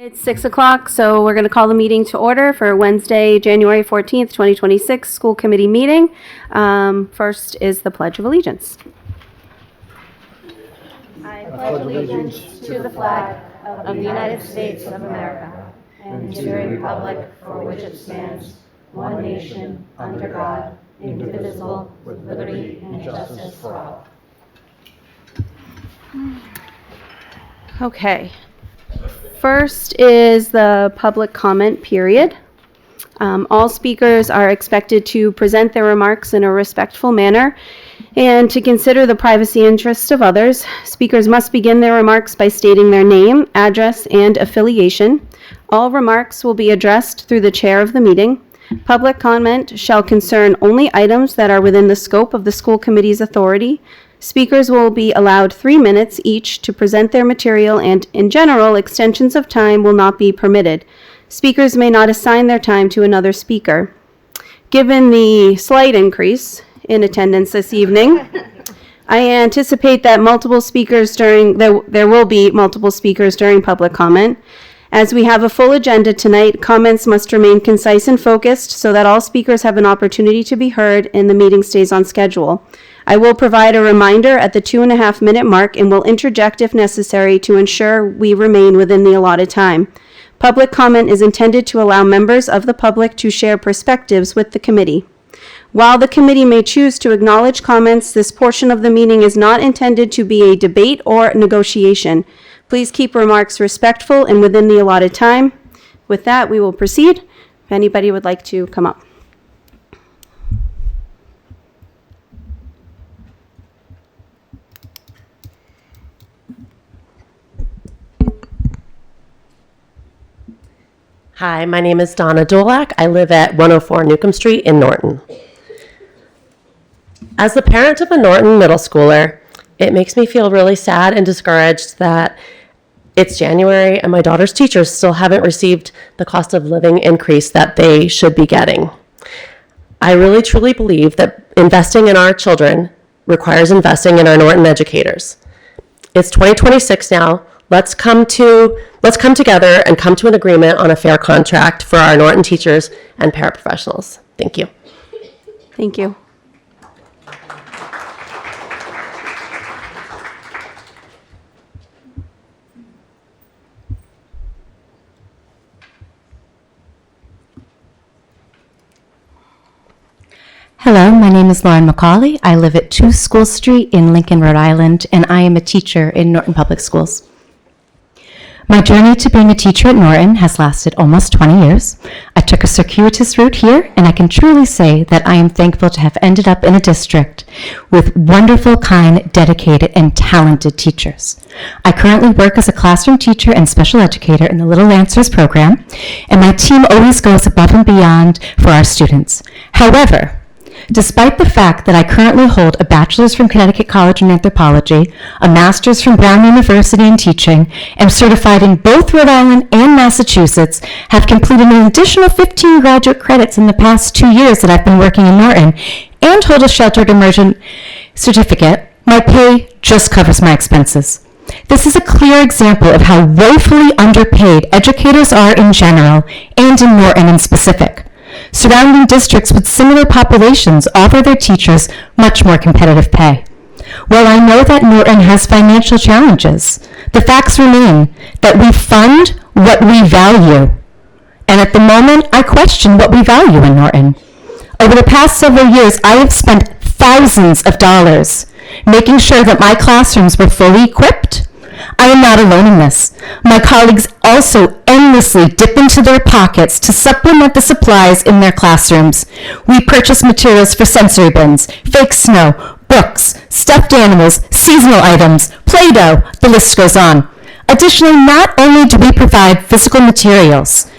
It's 6 o'clock, so we're going to call the meeting to order for Wednesday, January 14th, 2026, school committee meeting. First is the Pledge of Allegiance. I pledge allegiance to the flag of the United States of America and to the republic for which it stands, one nation, under God, indivisible, with liberty and justice for all. Okay. First is the public comment period. All speakers are expected to present their remarks in a respectful manner and to consider the privacy interests of others. Speakers must begin their remarks by stating their name, address, and affiliation. All remarks will be addressed through the chair of the meeting. Public comment shall concern only items that are within the scope of the school committee's authority. Speakers will be allowed 3 minutes each to present their material, and in general, extensions of time will not be permitted. Speakers may not assign their time to another speaker. Given the slight increase in attendance this evening, I anticipate that there will be multiple speakers during public comment. As we have a full agenda tonight, comments must remain concise and focused so that all speakers have an opportunity to be heard and the meeting stays on schedule. I will provide a reminder at the 2.5-minute mark and will interject if necessary to ensure we remain within the allotted time. Public comment is intended to allow members of the public to share perspectives with the committee. While the committee may choose to acknowledge comments, this portion of the meeting is not intended to be a debate or negotiation. Please keep remarks respectful and within the allotted time. With that, we will proceed. If anybody would like to come up. Hi, my name is Donna Dolak. I live at 104 Newcomb Street in Norton. As the parent of a Norton middle schooler, it makes me feel really sad and discouraged that it's January and my daughter's teachers still haven't received the cost of living increase that they should be getting. I really truly believe that investing in our children requires investing in our Norton educators. It's 2026 now. Let's come together and come to an agreement on a fair contract for our Norton teachers and paraprofessionals. Thank you. Thank you. Hello, my name is Lauren McCauley. I live at 2 School Street in Lincoln, Rhode Island, and I am a teacher in Norton Public Schools. My journey to being a teacher at Norton has lasted almost 20 years. I took a circuitous route here, and I can truly say that I am thankful to have ended up in a district with wonderful, kind, dedicated, and talented teachers. I currently work as a classroom teacher and special educator in the Little Lancers program, and my team always goes above and beyond for our students. However, despite the fact that I currently hold a bachelor's from Connecticut College in Anthropology, a master's from Brown University in Teaching, am certified in both Rhode Island and Massachusetts, have completed an additional 15 graduate credits in the past 2 years that I've been working in Norton, and hold a sheltered immersion certificate, my pay just covers my expenses. This is a clear example of how woefully underpaid educators are in general, and in Norton in specific. Surrounding districts with similar populations offer their teachers much more competitive pay. While I know that Norton has financial challenges, the facts remain that we fund what we value. And at the moment, I question what we value in Norton. Over the past several years, I have spent thousands of dollars making sure that my classrooms were fully equipped. I am not alone in this. My colleagues also endlessly dip into their pockets to supplement the supplies in their classrooms. We purchase materials for sensory bins, fake snow, books, stuffed animals, seasonal items, Play-Doh, the list goes on. Additionally, not only do we provide physical materials,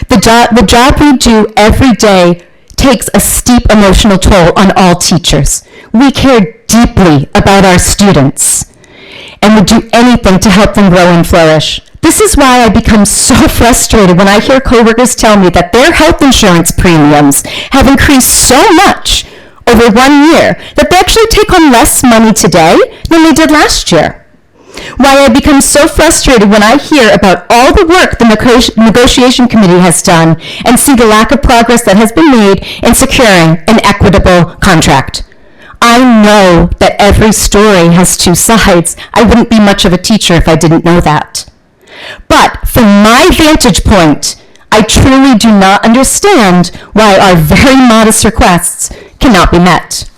the job we do every day takes a steep emotional toll on all teachers. We care deeply about our students and would do anything to help them grow and flourish. This is why I become so frustrated when I hear coworkers tell me that their health insurance premiums have increased so much over 1 year that they actually take on less money today than they did last year. why I become so frustrated when I hear about all the work the negotiation committee has done and see the lack of progress that has been made in securing an equitable contract. I know that every story has two sides. I wouldn't be much of a teacher if I didn't know that. But from my vantage point, I truly do not understand why our very modest requests cannot be met.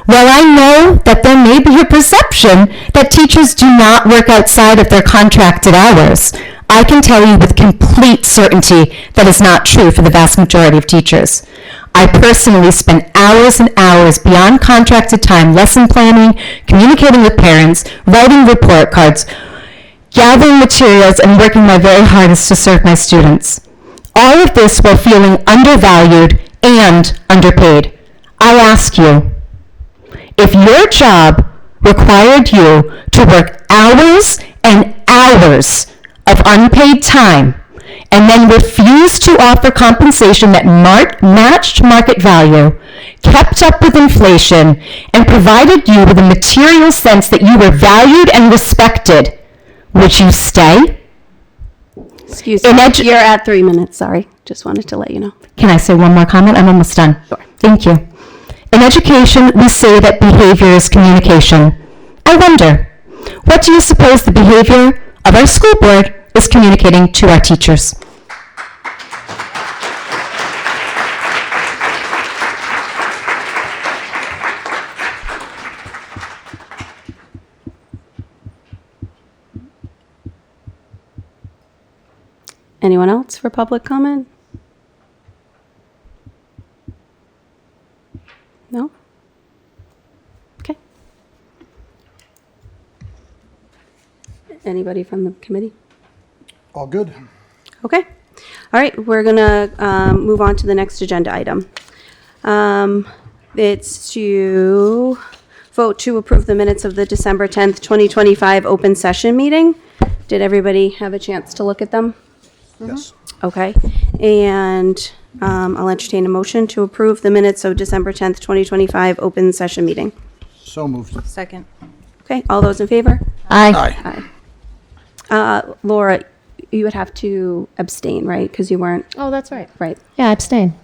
While I know that there may be a perception that teachers do not work outside of their contracted hours, I can tell you with complete certainty that is not true for the vast majority of teachers. I personally spend hours and hours beyond contracted time lesson planning, communicating with parents, writing report cards, gathering materials, and working my very hardest to serve my students. All of this while feeling undervalued and underpaid. I ask you, if your job required you to work hours and hours of unpaid time and then refused to offer compensation that matched market value, kept up with inflation, and provided you with a material sense that you were valued and respected, would you stay? Excuse me, you're at 3 minutes, sorry. Just wanted to let you know. Can I say one more comment? I'm almost done. Sure. Thank you. In education, we say that behavior is communication. I wonder, what do you suppose the behavior of our school board is communicating to our teachers? Anyone else for public comment? No? Okay. Anybody from the committee? All good. Okay. All right, we're going to move on to the next agenda item. It's to vote to approve the minutes of the December 10th, 2025 open session meeting. Did everybody have a chance to look at them? Yes. Okay. And I'll entertain a motion to approve the minutes of December 10th, 2025 open session meeting. So moved. Second. Okay, all those in favor? Aye. Laura, you would have to abstain, right? Because you weren't, Oh, that's right. right. Yeah, abstain.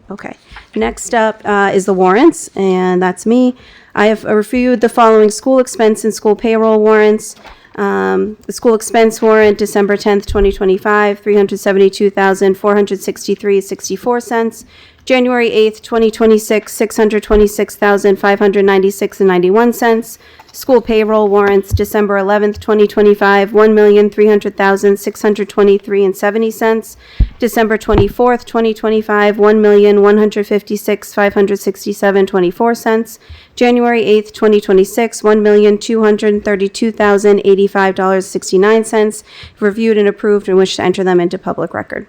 Okay. Next up is the warrants, and that's me. I have reviewed the following school expense and school payroll warrants. The school expense warrant, December 10th, 2025, $372,463.64. January 8th, 2026, $626,596.91. School payroll warrants, December 11th, 2025, $1,300,623.70. December 24th, 2025, $1,156,567.24. January 8th, 2026, $1,232,085.69. Reviewed and approved and wish to enter them into public record.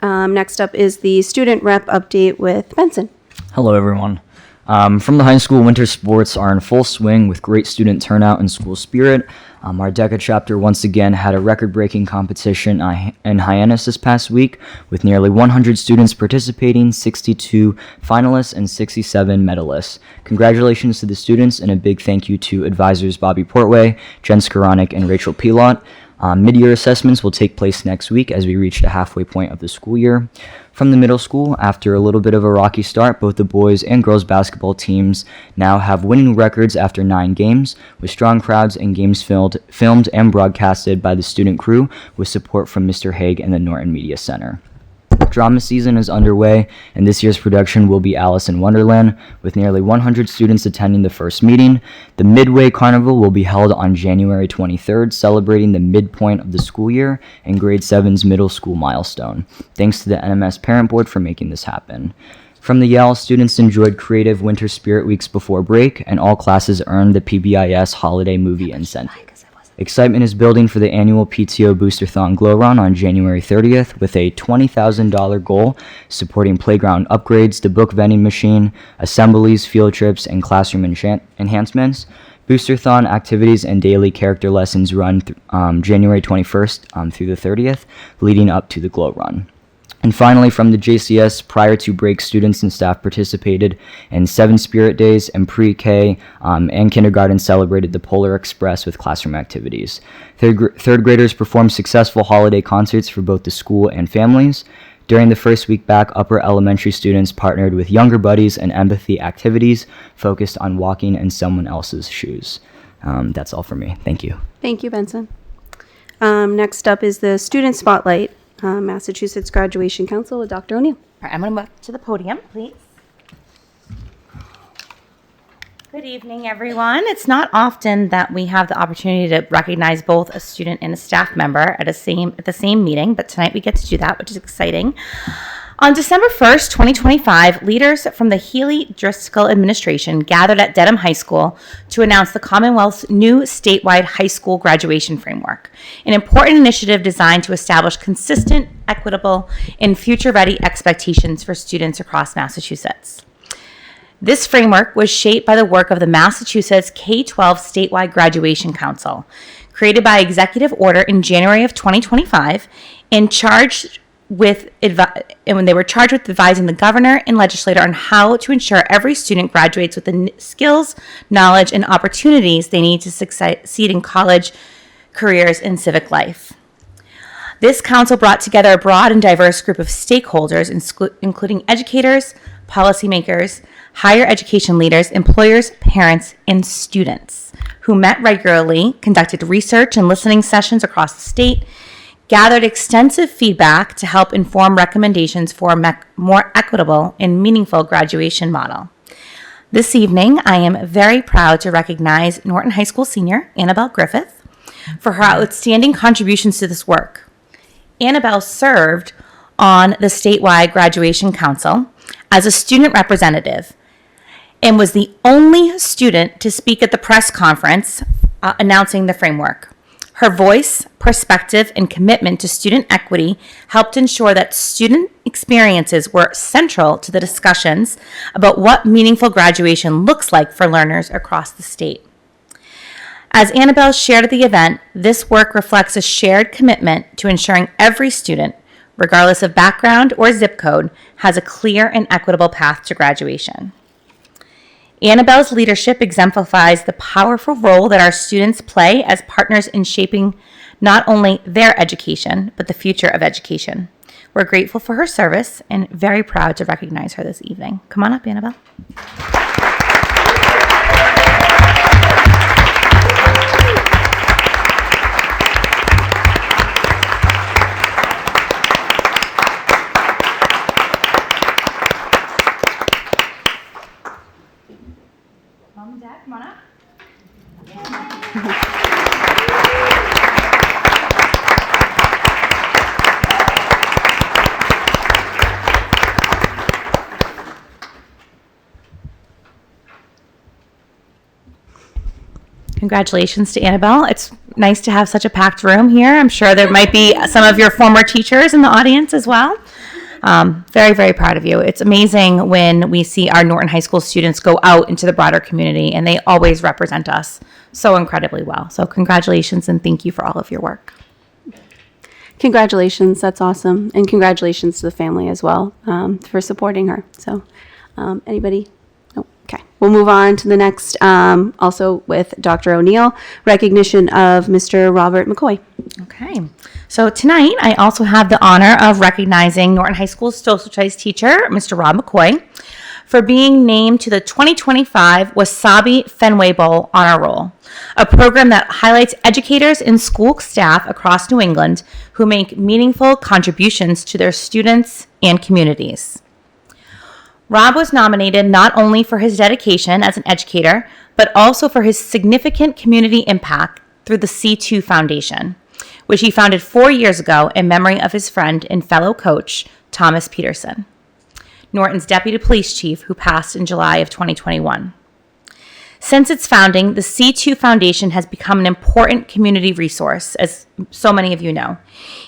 Next up is the student rep update with Benson. Hello, everyone. From the high school, winter sports are in full swing with great student turnout and school spirit. Our DECA chapter once again had a record-breaking competition in Hyannis this past week with nearly 100 students participating, 62 finalists, and 67 medalists. Congratulations to the students and a big thank you to advisors Bobby Portway, Jen Skoranek, and Rachel Pilot. Mid-year assessments will take place next week as we reach the halfway point of the school year. From the middle school, after a little bit of a rocky start, both the boys and girls basketball teams now have winning records after 9 games, with strong crowds and games filmed and broadcasted by the student crew with support from Mr. Haig and the Norton Media Center. Drama season is underway, and this year's production will be Alice in Wonderland, with nearly 100 students attending the first meeting. The Midway Carnival will be held on January 23rd, celebrating the midpoint of the school year and grade 7's middle school milestone. Thanks to the NMS Parent Board for making this happen. From the Yale, students enjoyed creative winter spirit weeks before break, and all classes earned the PBIS Holiday Movie Incentive. Excitement is building for the annual PTO Boosterthon Glow Run on January 30th with a $20,000 goal supporting playground upgrades, the book vending machine, assemblies, field trips, and classroom enhancements. Boosterthon activities and daily character lessons run January 21st through the 30th, leading up to the Glow Run. And finally, from the JCS, prior to break, students and staff participated in 7 Spirit Days, and pre-K and kindergarten celebrated the Polar Express with classroom activities. Third graders performed successful holiday concerts for both the school and families. During the first week back, upper elementary students partnered with Younger Buddies and empathy activities focused on walking in someone else's shoes. That's all for me. Thank you. Thank you, Benson. Next up is the Student Spotlight, Massachusetts Graduation Council with Dr. O'Neill. All right, I'm going to move to the podium, please. Good evening, everyone. It's not often that we have the opportunity to recognize both a student and a staff member at the same meeting, but tonight we get to do that, which is exciting. On December 1st, 2025, leaders from the Healy Driscoll administration gathered at Dedham High School to announce the Commonwealth's new statewide high school graduation framework, an important initiative designed to establish consistent, equitable, and future-ready expectations for students across Massachusetts. This framework was shaped by the work of the Massachusetts K-12 Statewide Graduation Council, created by executive order in January of 2025, and when they were charged with advising the governor and legislator on how to ensure every student graduates with the skills, knowledge, and opportunities they need to succeed in college, careers, and civic life. This council brought together a broad and diverse group of stakeholders, including educators, policymakers, higher education leaders, employers, parents, and students, who met regularly, conducted research and listening sessions across the state, gathered extensive feedback to help inform recommendations for a more equitable and meaningful graduation model. This evening, I am very proud to recognize Norton High School senior Annabelle Griffith for her outstanding contributions to this work. Annabelle served on the statewide graduation council as a student representative and was the only student to speak at the press conference announcing the framework. Her voice, perspective, and commitment to student equity helped ensure that student experiences were central to the discussions about what meaningful graduation looks like for learners across the state. As Annabelle shared at the event, this work reflects a shared commitment to ensuring every student, regardless of background or zip code, has a clear and equitable path to graduation. Annabelle's leadership exemplifies the powerful role that our students play as partners in shaping not only their education, but the future of education. We're grateful for her service and very proud to recognize her this evening. Come on up, Annabelle. Mom and Dad, come on up. Congratulations to Annabelle. It's nice to have such a packed room here. I'm sure there might be some of your former teachers in the audience as well. Very, very proud of you. It's amazing when we see our Norton High School students go out into the broader community, and they always represent us so incredibly well. So congratulations, and thank you for all of your work. Congratulations, that's awesome. And congratulations to the family as well for supporting her. So anybody? No? Okay. We'll move on to the next, also with Dr. O'Neill, recognition of Mr. Robert McCoy. Okay. So tonight, I also have the honor of recognizing Norton High School social studies teacher, Mr. Rob McCoy, for being named to the 2025 Wasabi Fenway Bowl Honor Roll, a program that highlights educators and school staff across New England who make meaningful contributions to their students and communities. Rob was nominated not only for his dedication as an educator, but also for his significant community impact through the C2 Foundation, which he founded 4 years ago in memory of his friend and fellow coach, Thomas Peterson, Norton's deputy police chief who passed in July of 2021. Since its founding, the C2 Foundation has become an important community resource, as so many of you know.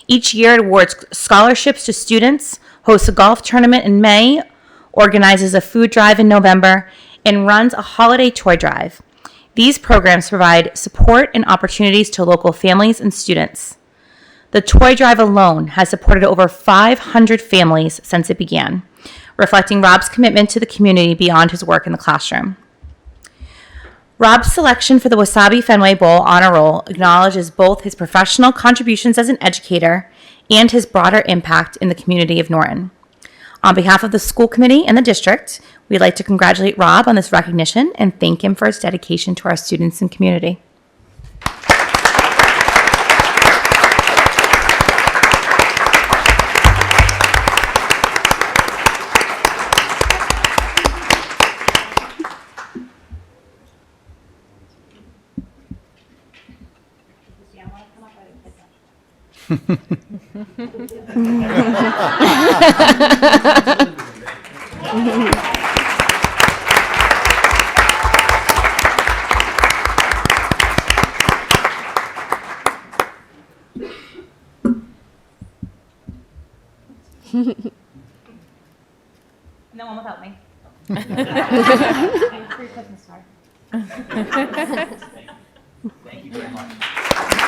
Each year it awards scholarships to students, hosts a golf tournament in May, organizes a food drive in November, and runs a holiday toy drive. These programs provide support and opportunities to local families and students. The toy drive alone has supported over 500 families since it began, reflecting Rob's commitment to the community beyond his work in the classroom. Rob's selection for the Wasabi Fenway Bowl Honor Roll acknowledges both his professional contributions as an educator and his broader impact in the community of Norton. On behalf of the school committee and the district, we'd like to congratulate Rob on this recognition and thank him for his dedication to our students and community. No one without me.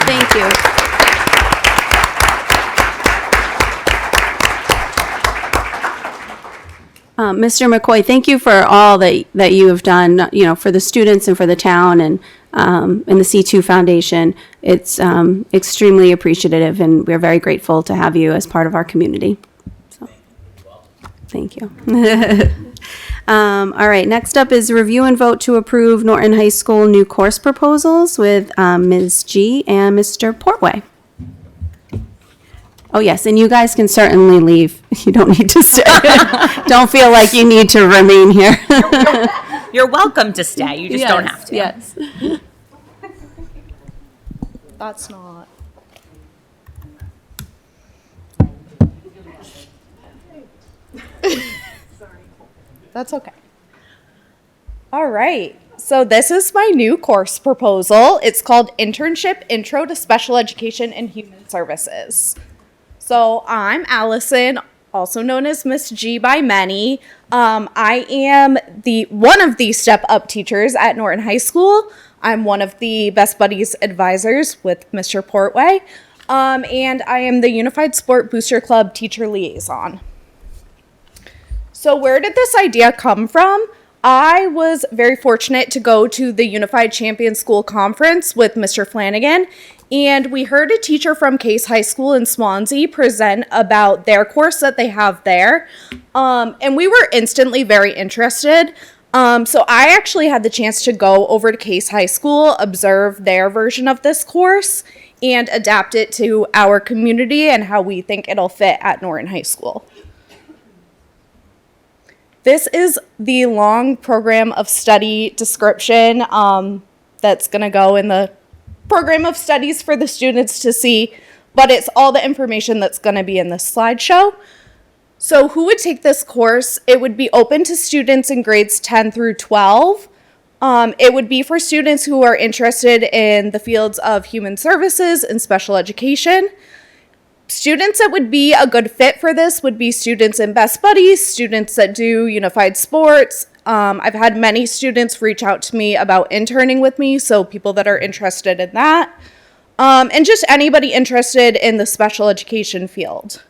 Thank you. Mr. McCoy, thank you for all that you have done, for the students and for the town and the C2 Foundation. It's extremely appreciative, and we're very grateful to have you as part of our community. So, thank you. All right, next up is review and vote to approve Norton High School new course proposals with Ms. G and Mr. Portway. Oh, yes, and you guys can certainly leave. You don't need to stay. Don't feel like you need to remain here. You're welcome to stay. You just don't have to. Yes. That's not. Sorry. That's okay. All right. So this is my new course proposal. It's called Internship Intro to Special Education and Human Services. So I'm Allison, also known as Miss G by many. I am one of the Step Up teachers at Norton High School. I'm one of the Best Buddies advisors with Mr. Portway, and I am the Unified Sport Booster Club teacher liaison. So where did this idea come from? I was very fortunate to go to the Unified Champion School Conference with Mr. Flanagan, and we heard a teacher from Case High School in Swansea present about their course that they have there, and we were instantly very interested. So I actually had the chance to go over to Case High School, observe their version of this course, and adapt it to our community and how we think it'll fit at Norton High School. This is the long program of study description that's going to go in the program of studies for the students to see, but it's all the information that's going to be in this slideshow. So who would take this course? It would be open to students in grades 10 through 12. It would be for students who are interested in the fields of human services and special education. Students that would be a good fit for this would be students in Best Buddies, students that do unified sports. I've had many students reach out to me about interning with me, so people that are interested in that. And just anybody interested in the special education field.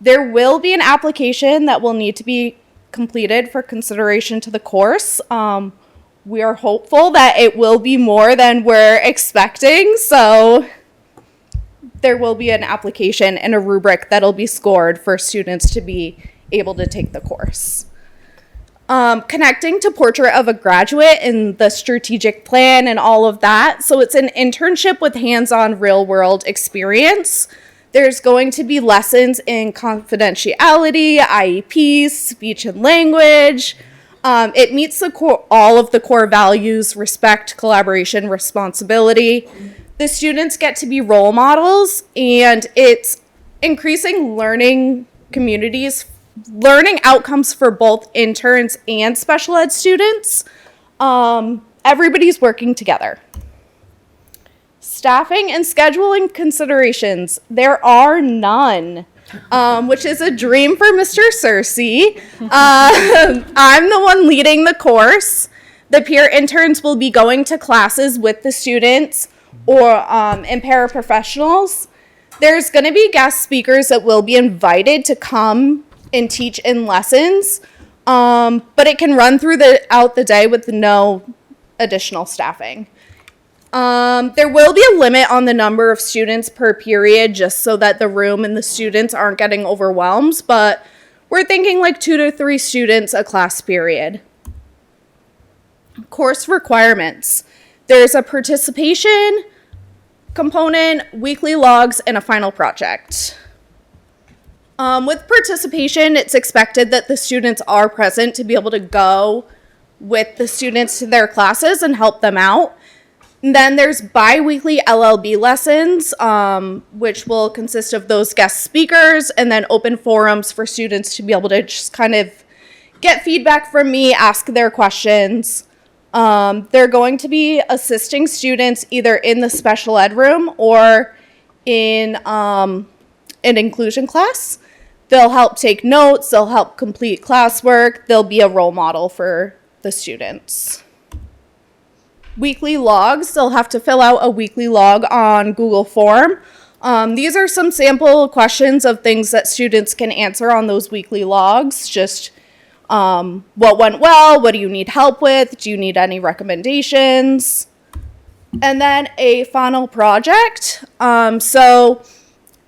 There will be an application that will need to be completed for consideration to the course. We are hopeful that it will be more than we're expecting, so there will be an application and a rubric that'll be scored for students to be able to take the course. Connecting to Portrait of a Graduate and the strategic plan and all of that. So it's an internship with hands-on real-world experience. There's going to be lessons in confidentiality, IEPs, speech and language. It meets all of the core values: respect, collaboration, responsibility. The students get to be role models, and it's increasing learning communities, learning outcomes for both interns and special ed students. Everybody's working together. Staffing and scheduling considerations. There are none, which is a dream for Mr. Searcy. I'm the one leading the course. The peer interns will be going to classes with the students or and paraprofessionals. There's going to be guest speakers that will be invited to come and teach in lessons, but it can run throughout the day with no additional staffing. There will be a limit on the number of students per period just so that the room and the students aren't getting overwhelmed, but we're thinking like 2 to 3 students a class period. Course requirements. There's a participation component, weekly logs, and a final project. With participation, it's expected that the students are present to be able to go with the students to their classes and help them out. And then there's bi-weekly LLB lessons, which will consist of those guest speakers and then open forums for students to be able to just kind of get feedback from me, ask their questions. They're going to be assisting students either in the special ed room or in an inclusion class. They'll help take notes, they'll help complete classwork, they'll be a role model for the students. Weekly logs, they'll have to fill out a weekly log on Google Form. These are some sample questions of things that students can answer on those weekly logs, just what went well, what do you need help with, do you need any recommendations? And then a final project. So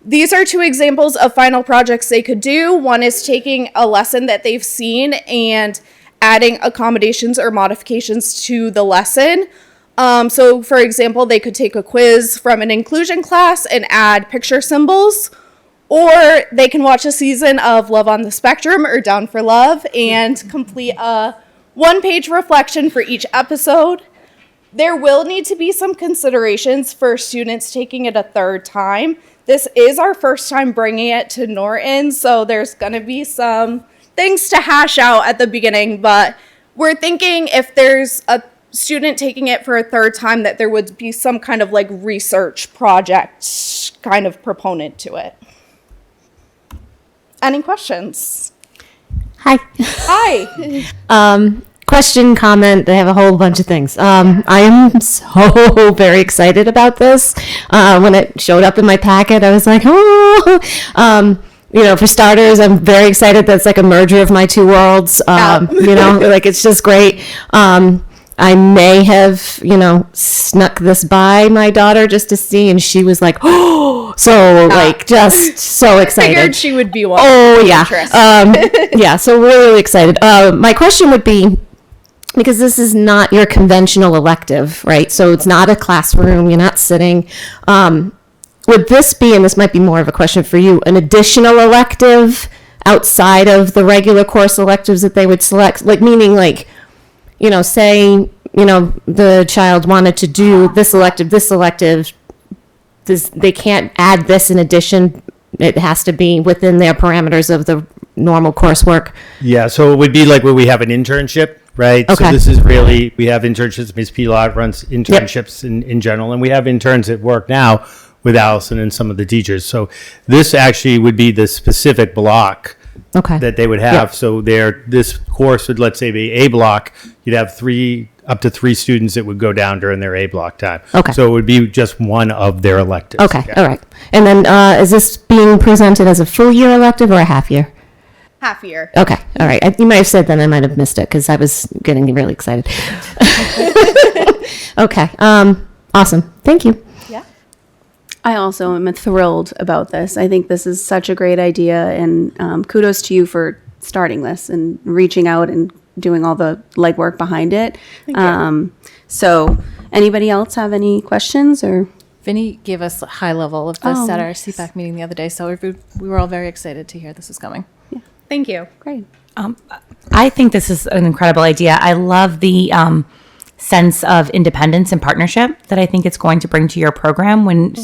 these are 2 examples of final projects they could do. One is taking a lesson that they've seen and adding accommodations or modifications to the lesson. So for example, they could take a quiz from an inclusion class and add picture symbols, or they can watch a season of Love on the Spectrum or Down for Love and complete a 1-page reflection for each episode. There will need to be some considerations for students taking it a 3rd time. This is our first time bringing it to Norton, so there's going to be some things to hash out at the beginning, but we're thinking if there's a student taking it for a 3rd time that there would be some kind of like research project kind of proponent to it. Any questions? Hi. Hi. Question, comment. I have a whole bunch of things. I am so very excited about this. When it showed up in my packet, I was like, oh. For starters, I'm very excited that it's like a merger of my 2 worlds. Like it's just great. I may have, snuck this by my daughter just to see, and she was like, oh, so like just so excited. Figured she would be one. Oh yeah. Yeah. So we're really excited. My question would be, because this is not your conventional elective, right? So it's not a classroom. You're not sitting. Would this be, and this might be more of a question for you, an additional elective outside of the regular course electives that they would select? Like, meaning like, say, the child wanted to do this elective, they can't add this in addition. It has to be within their parameters of the normal coursework. Yeah, so it would be like where we have an internship, right? Okay. So this is really, we have internships. Ms. Pilot runs internships in general, and we have interns at work now with Allison and some of the teachers. So this actually would be the specific block Okay. that they would have. So this course would, let's say, be A block. You'd have up to three students that would go down during their A block time. Okay. So it would be just one of their electives. Okay. Yeah. All right. And then is this being presented as a full year elective or a half year? Half year. Okay. All right. You might have said that. I might have missed it because I was getting really excited. Okay. Awesome. Thank you. I also am thrilled about this. I think this is such a great idea, and kudos to you for starting this and reaching out and doing all the legwork behind it. So, anybody else have any questions or? Vinny gave us a high level of this Oh, at our nice. CPAC meeting the other day, so we were all very excited to hear this is coming. Thank you. Great. I think this is an incredible idea. I love the sense of independence and partnership that I think it's going to bring to your program when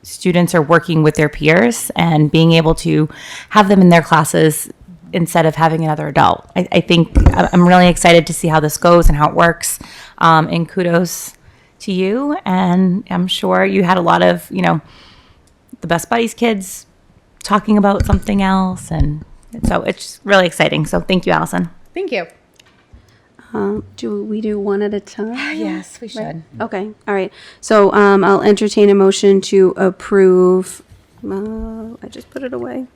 students are working with their peers and being able to have them in their classes instead of having another adult. I think I'm really excited to see how this goes and how it works. And kudos to you. And I'm sure you had a lot of, the Best Buddies kids talking about something else. And so it's really exciting. So thank you, Allison. Thank you. Do we do one at a time? Yes, we should. Okay, all right. So I'll entertain a motion to approve I just put it away.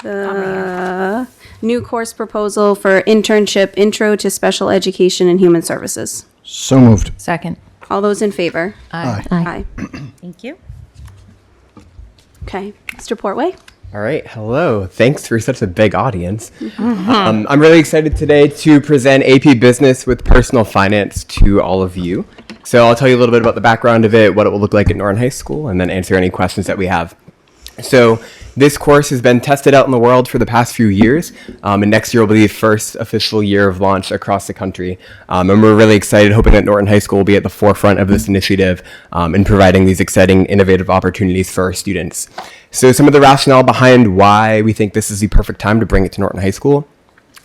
The new course proposal for internship Intro to Special Education and Human Services. So moved. Second. All those in favor? Aye. Aye. Thank you. Okay, Mr. Portway? All right, hello. Thanks for such a big audience. I'm really excited today to present AP Business with Personal Finance to all of you. So I'll tell you a little bit about the background of it, what it will look like at Norton High School, and then answer any questions that we have. So this course has been tested out in the world for the past few years, and next year will be the first official year of launch across the country. And we're really excited, hoping that Norton High School will be at the forefront of this initiative in providing these exciting, innovative opportunities for our students. So some of the rationale behind why we think this is the perfect time to bring it to Norton High School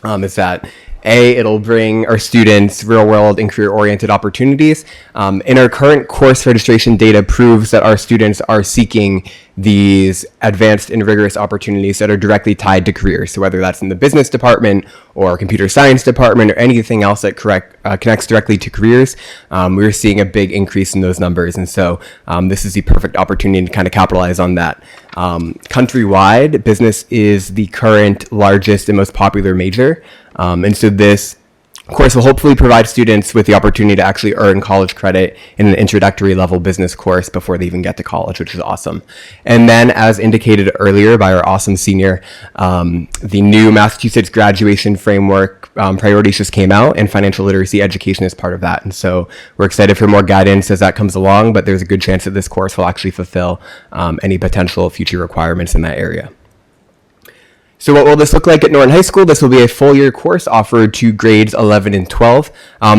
is that it'll bring our students real-world and career-oriented opportunities. And our current course registration data proves that our students are seeking these advanced and rigorous opportunities that are directly tied to careers. So whether that's in the business department or computer science department or anything else that connects directly to careers, we're seeing a big increase in those numbers. And so this is the perfect opportunity to kind of capitalize on that. Countrywide, business is the current largest and most popular major. And so this course will hopefully provide students with the opportunity to actually earn college credit in an introductory level business course before they even get to college, which is awesome. And then, as indicated earlier by our awesome senior, the new Massachusetts graduation framework priorities just came out, and financial literacy education is part of that. And so we're excited for more guidance as that comes along, but there's a good chance that this course will actually fulfill any potential future requirements in that area. So what will this look like at Norton High School? This will be a full year course offered to grades 11 and 12.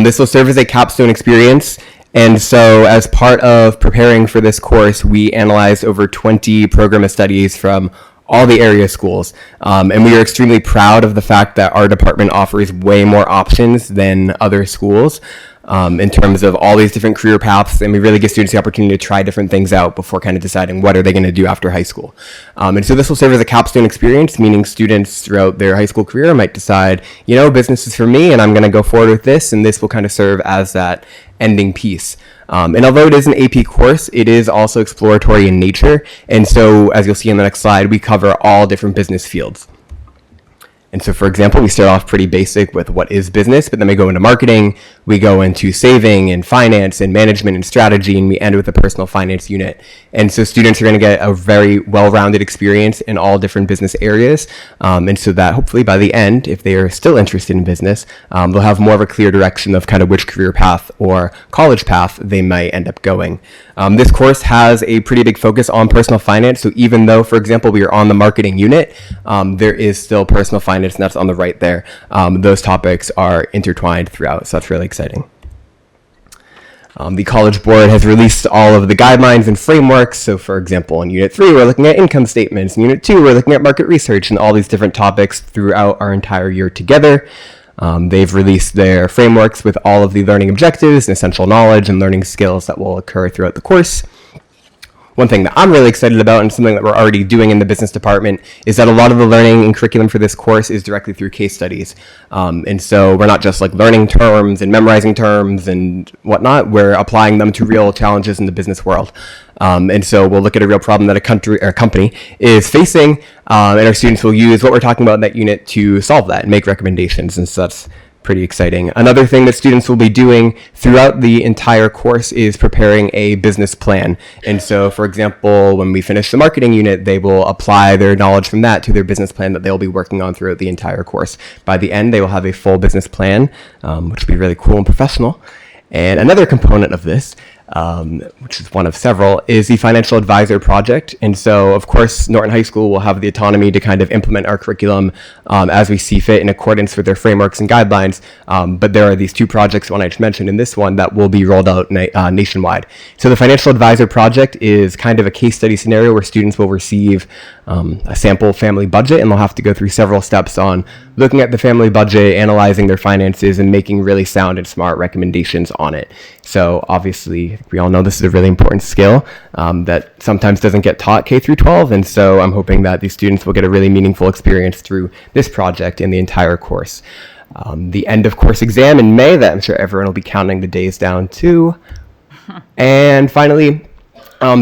This will serve as a capstone experience. And so as part of preparing for this course, we analyzed over 20 program of studies from all the area schools. And we are extremely proud of the fact that our department offers way more options than other schools. In terms of all these different career paths, and we really give students the opportunity to try different things out before kind of deciding what are they going to do after high school. And so this will serve as a capstone experience, meaning students throughout their high school career might decide, you know, business is for me and I'm going to go forward with this, and this will kind of serve as that ending piece. And although it is an AP course, it is also exploratory in nature, and so as you'll see in the next slide, we cover all different business fields. And so, for example, we start off pretty basic with what is business, but then we go into marketing, we go into saving and finance and management and strategy, and we end with a personal finance unit. And so students are going to get a very well-rounded experience in all different business areas. And so that hopefully by the end, if they are still interested in business, they'll have more of a clear direction of kind of which career path or college path they might end up going. This course has a pretty big focus on personal finance. So even though, for example, we are on the marketing unit, there is still personal finance, and that's on the right there. Those topics are intertwined throughout, so that's really exciting. The College Board has released all of the guidelines and frameworks. So for example, in Unit 3, we're looking at income statements. In Unit 2, we're looking at market research, and all these different topics throughout our entire year together. They've released their frameworks with all of the learning objectives and essential knowledge and learning skills that will occur throughout the course. One thing that I'm really excited about, and something that we're already doing in the business department, is that a lot of the learning and curriculum for this course is directly through case studies. And so we're not just like learning terms and memorizing terms and whatnot, we're applying them to real challenges in the business world. And so we'll look at a real problem that a company is facing, and our students will use what we're talking about in that unit to solve that and make recommendations. And so that's pretty exciting. Another thing that students will be doing throughout the entire course is preparing a business plan. And so, for example, when we finish the marketing unit, they will apply their knowledge from that to their business plan that they'll be working on throughout the entire course. By the end, they will have a full business plan, which will be really cool and professional. And another component of this, which is one of several, is the Financial Advisor Project. And so, of course, Norton High School will have the autonomy to kind of implement our curriculum as we see fit in accordance with their frameworks and guidelines. But there are these two projects, one I just mentioned in this one, that will be rolled out nationwide. So the Financial Advisor Project is kind of a case study scenario where students will receive a sample family budget, and they'll have to go through several steps on looking at the family budget, analyzing their finances, and making really sound and smart recommendations on it. So obviously, we all know this is a really important skill that sometimes doesn't get taught K through 12. And so I'm hoping that these students will get a really meaningful experience through this project in the entire course. The end of course exam in May that I'm sure everyone will be counting the days down to. And finally,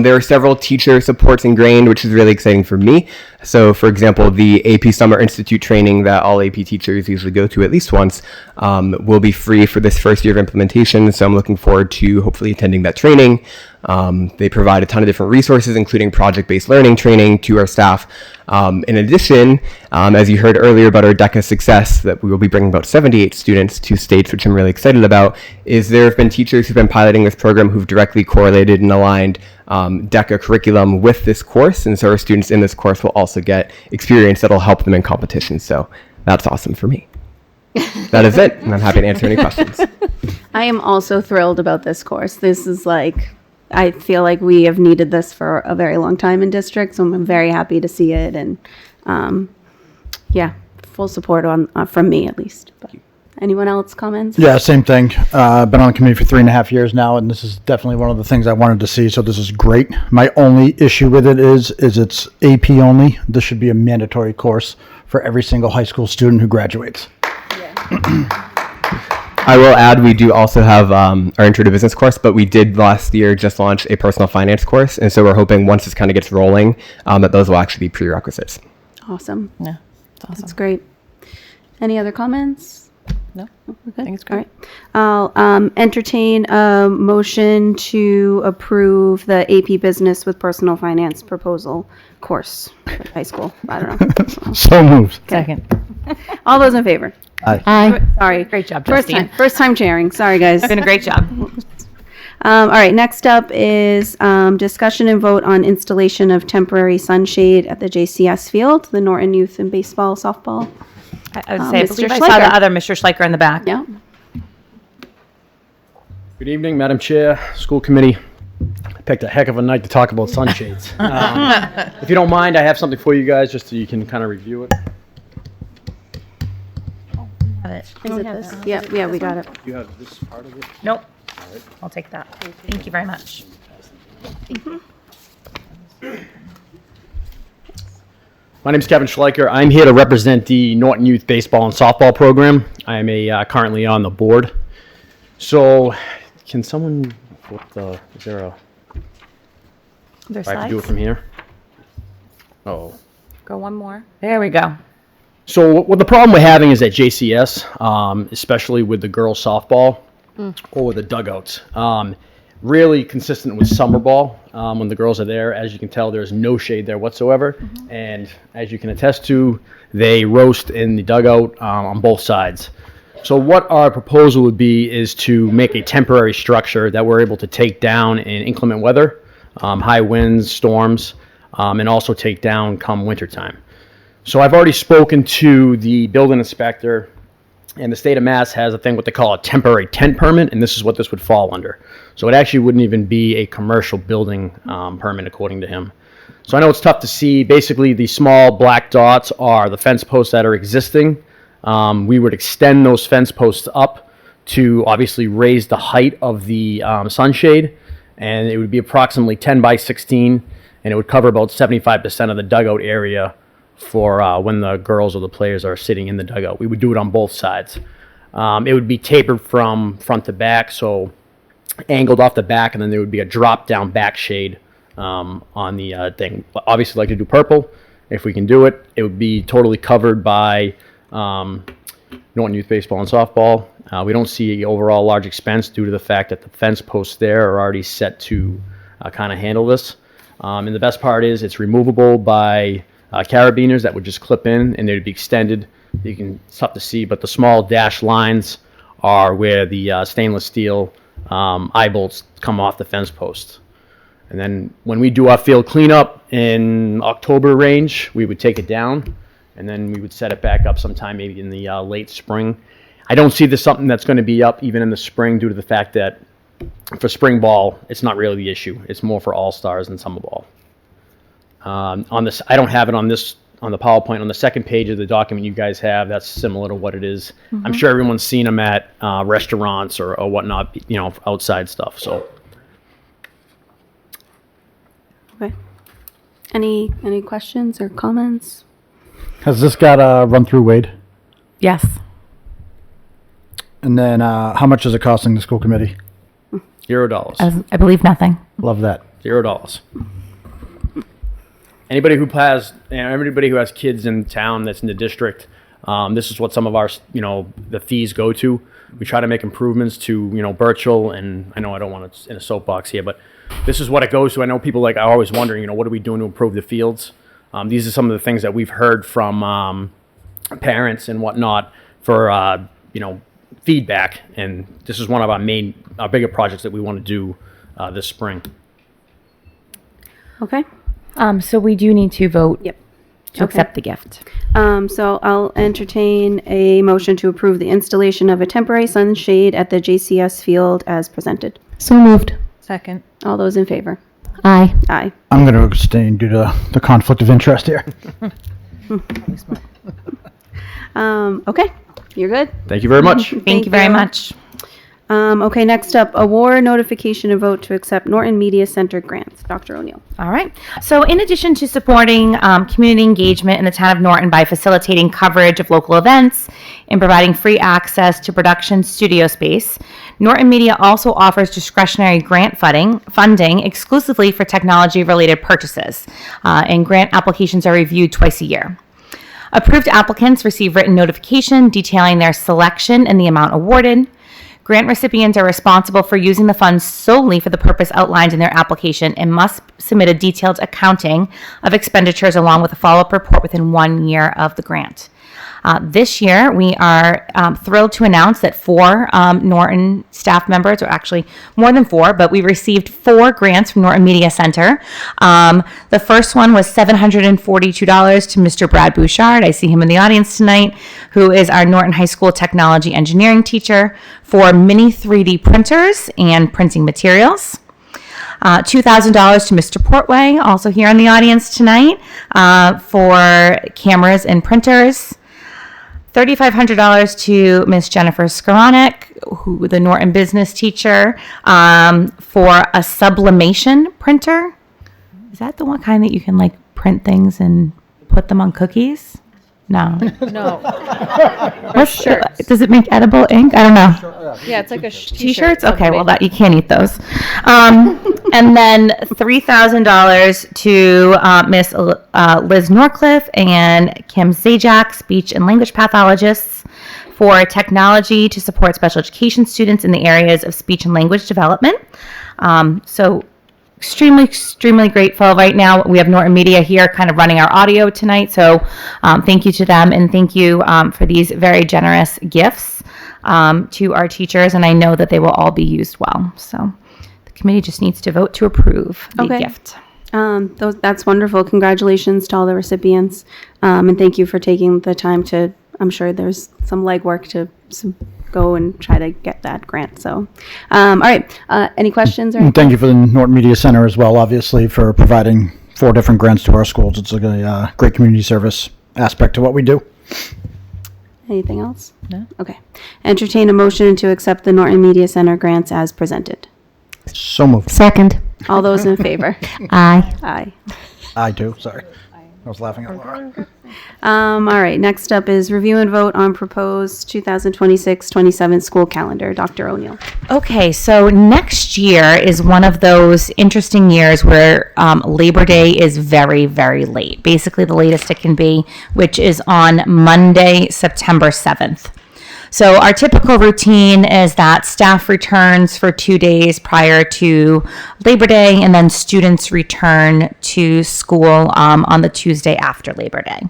There are several teacher supports ingrained, which is really exciting for me. So, for example, the AP Summer Institute training that all AP teachers usually go to at least once will be free for this first year of implementation. So I'm looking forward to hopefully attending that training. They provide a ton of different resources, including project-based learning training to our staff. In addition, as you heard earlier about our DECA success, that we will be bringing about 78 students to states, which I'm really excited about, is there have been teachers who've been piloting this program who've directly correlated and aligned DECA curriculum with this course, and so our students in this course will also get experience that'll help them in competition. So that's awesome for me. That is it, and I'm happy to answer any questions. I am also thrilled about this course. This is like, I feel like we have needed this for a very long time in district, so I'm very happy to see it, and yeah, full support on from me at least. But anyone else comments? Yeah, same thing. I've been on the committee for 3.5 years now, and this is definitely one of the things I wanted to see, so this is great. My only issue with it is it's AP only. This should be a mandatory course for every single high school student who graduates. I will add, we do also have our Intro to Business course, but we did last year just launch a personal finance course, and so we're hoping once this kind of gets rolling, that those will actually be prerequisites. Awesome. Yeah, it's awesome. That's great. Any other comments? No, We're good? I think it's great. All right. I'll entertain a motion to approve the AP Business with Personal Finance proposal course for high school. I don't know. So moved. Second. All those in favor? Aye. Sorry. Great job, First Justine. first time chairing. Sorry, guys. Doing a great job. All right, next up is discussion and vote on installation of temporary sunshade at the JCS field, the Norton Youth and Baseball, Softball. I would say, I Mr. believe I saw Schleicher. the other Mr. Schleicher in the back. Yeah. Good evening, Madam Chair, School Committee. I picked a heck of a night to talk about sunshades. If you don't mind, I have something for you guys just so you can kind of review it. Is it this? Yeah, we got it. You have this part of it? Nope. I'll take that. Thank you very much. My name is Kevin Schleicher. I'm here to represent the Norton Youth Baseball and Softball program. I am currently on the board. So, can someone flip the, is there a, There's I have to do it from here? Oh. Go one more. There we go. So what the problem we're having is at JCS, especially with the girls softball or the dugouts, really consistent with summer ball. When the girls are there, as you can tell, there's no shade there whatsoever. And as you can attest to, they roast in the dugout on both sides. So what our proposal would be is to make a temporary structure that we're able to take down in inclement weather, high winds, storms, and also take down come wintertime. So I've already spoken to the building inspector, and the state of Mass has a thing what they call a temporary tent permit, and this is what this would fall under. So it actually wouldn't even be a commercial building permit according to him. So I know it's tough to see. Basically, the small black dots are the fence posts that are existing. We would extend those fence posts up to obviously raise the height of the sunshade, and it would be approximately 10 by 16, and it would cover about 75% of the dugout area for when the girls or the players are sitting in the dugout. We would do it on both sides. It would be tapered from front to back, so angled off the back, and then there would be a drop-down back shade on the thing. Obviously, like to do purple. If we can do it, it would be totally covered by Norton Youth Baseball and Softball. We don't see overall large expense due to the fact that the fence posts there are already set to kind of handle this. And the best part is it's removable by carabiners that would just clip in and they'd be extended. It's tough to see, but the small dashed lines are where the stainless steel eye bolts come off the fence post. And then when we do our field cleanup in October range, we would take it down and then we would set it back up sometime maybe in the late spring. I don't see this something that's going to be up even in the spring due to the fact that for spring ball, it's not really the issue. It's more for all-stars and summer ball. On this, I don't have it on this on the PowerPoint. On the second page of the document you guys have, that's similar to what it is. I'm sure everyone's seen them at restaurants or whatnot, you know, outside stuff. So, Okay. Any questions or comments? Has this got a run through Wade? Yes. And then how much is it costing the school committee? $0. I believe nothing. Love that. $0. Anybody who has kids in town that's in the district, this is what some of our, the fees go to. We try to make improvements to, Birchall, and I know I don't want to in a soapbox here, but this is what it goes to. I know people are always wondering, what are we doing to improve the fields? These are some of the things that we've heard from parents and whatnot for, feedback. And this is one of our bigger projects that we want to do this spring. Okay. So we do need to vote Yep. to accept the gift. So I'll entertain a motion to approve the installation of a temporary sunshade at the JCS field as presented. So moved. Second. All those in favor? Aye. Aye. I'm going to abstain due to the conflict of interest here. Okay, you're good. Thank you very much. Thank you very much. Okay, next up, award notification and vote to accept Norton Media Center grants. Dr. O'Neill. All right. So in addition to supporting community engagement in the town of Norton by facilitating coverage of local events and providing free access to production studio space, Norton Media also offers discretionary grant funding exclusively for technology-related purchases, and grant applications are reviewed twice a year. Approved applicants receive written notification detailing their selection and the amount awarded. Grant recipients are responsible for using the funds solely for the purpose outlined in their application and must submit a detailed accounting of expenditures along with a follow-up report within 1 year of the grant. This year, we are thrilled to announce that 4 Norton staff members, or actually more than 4, but we received 4 grants from Norton Media Center. The first one was $742 to Mr. Brad Bouchard. I see him in the audience tonight, who is our Norton High School technology engineering teacher, for mini 3D printers and printing materials. $2,000 to Mr. Portway, also here in the audience tonight, for cameras and printers. $3,500 to Miss Jennifer Skoranek, who the Norton business teacher, for a sublimation printer. Is that the one kind that you can print things and put them on cookies? No. No. What's does it make edible ink? I don't know. Yeah, it's like a T-shirts? Okay, well you can't eat those. And then $3,000 to Miss Liz Norcliffe and Kim Zajac, speech and language pathologists, for technology to support special education students in the areas of speech and language development. So extremely grateful. Right now we have Norton Media here kind of running our audio tonight, so thank you to them, and thank you for these very generous gifts to our teachers, and I know that they will all be used well. So the committee just needs to vote to approve the gift. That's wonderful. Congratulations to all the recipients, and thank you for taking the time to, I'm sure there's some legwork to go and try to get that grant. So, all right. Any questions? And thank you for the Norton Media Center as well, obviously, for providing 4 different grants to our schools. It's like a great community service aspect to what we do. Anything else? No. Okay. Entertain a motion to accept the Norton Media Center grants as presented. So moved. Second. All those in favor? Aye. Aye. I do, sorry. I was laughing at Laura. All right. Next up is review and vote on proposed 2026-27 school calendar. Dr. O'Neill. Okay, so next year is one of those interesting years where Labor Day is very, very late. Basically, the latest it can be, which is on Monday, September 7th. So our typical routine is that staff returns for 2 days prior to Labor Day, and then students return to school on the Tuesday after Labor Day.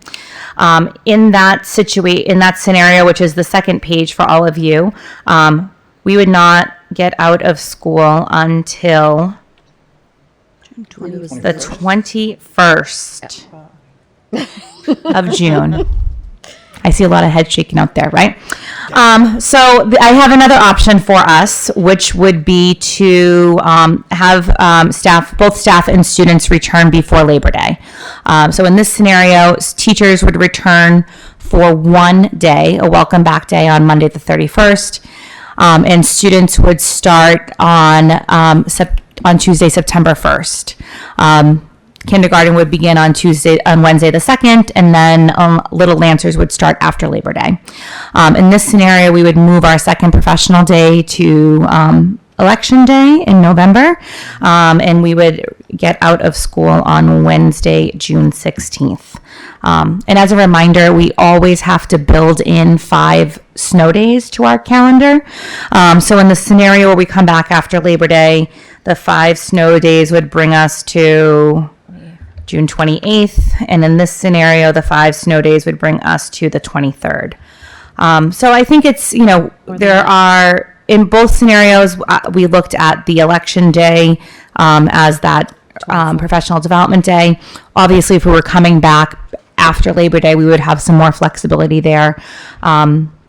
In that scenario, which is the second page for all of you, we would not get out of school until the 21st of June. I see a lot of heads shaking out there, right? So I have another option for us, which would be to have both staff and students return before Labor Day. So in this scenario, teachers would return for 1 day, a welcome back day on Monday the 31st, and students would start on Tuesday, September 1st. Kindergarten would begin on Wednesday the 2nd, and then Little Lancers would start after Labor Day. In this scenario, we would move our second professional day to Election Day in November, and we would get out of school on Wednesday, June 16th. And as a reminder, we always have to build in 5 snow days to our calendar. So in the scenario where we come back after Labor Day, the 5 snow days would bring us to June 28th. And in this scenario, the 5 snow days would bring us to the 23rd. So I think it's, there are, in both scenarios, we looked at the election day as that professional development day. Obviously, if we were coming back after Labor Day, we would have some more flexibility there.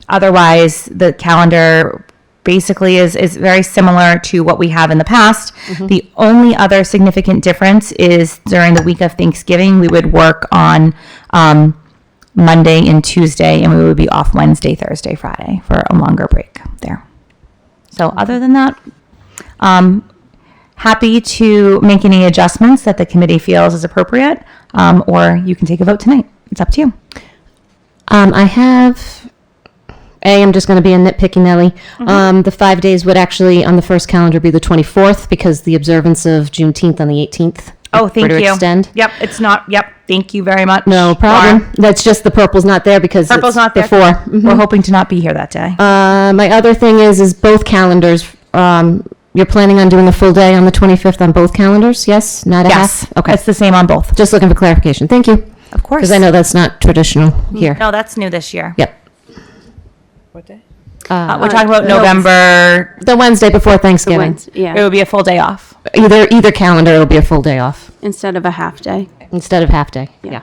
Otherwise, the calendar basically is very similar to what we have in the past. The only other significant difference is during the week of Thanksgiving, we would work on Monday and Tuesday, and we would be off Wednesday, Thursday, Friday for a longer break there. So other than that, happy to make any adjustments that the committee feels is appropriate, or you can take a vote tonight. It's up to you. I'm just going to be a nitpicky Nelly. The 5 days would actually, on the first calendar, be the 24th because the observance of Juneteenth on the 18th. Oh, thank Were to you. Extend. Yep, it's not. Yep, thank you very much. No problem. Laura. That's just the purple's not there because Purple's it's not there. before. We're hoping to not be here that day. My other thing is both calendars. You're planning on doing a full day on the 25th on both calendars? Yes, not a Yes. half. Okay, It's the same on both. just looking for clarification. Thank you, Of course. because I know that's not traditional here. No, that's new this year. Yep. We're talking about November. The Wednesday before Thanksgiving. It Yeah, would be a full day off. Either calendar, it'll be a full day off instead of a half day. instead of half day. Yeah.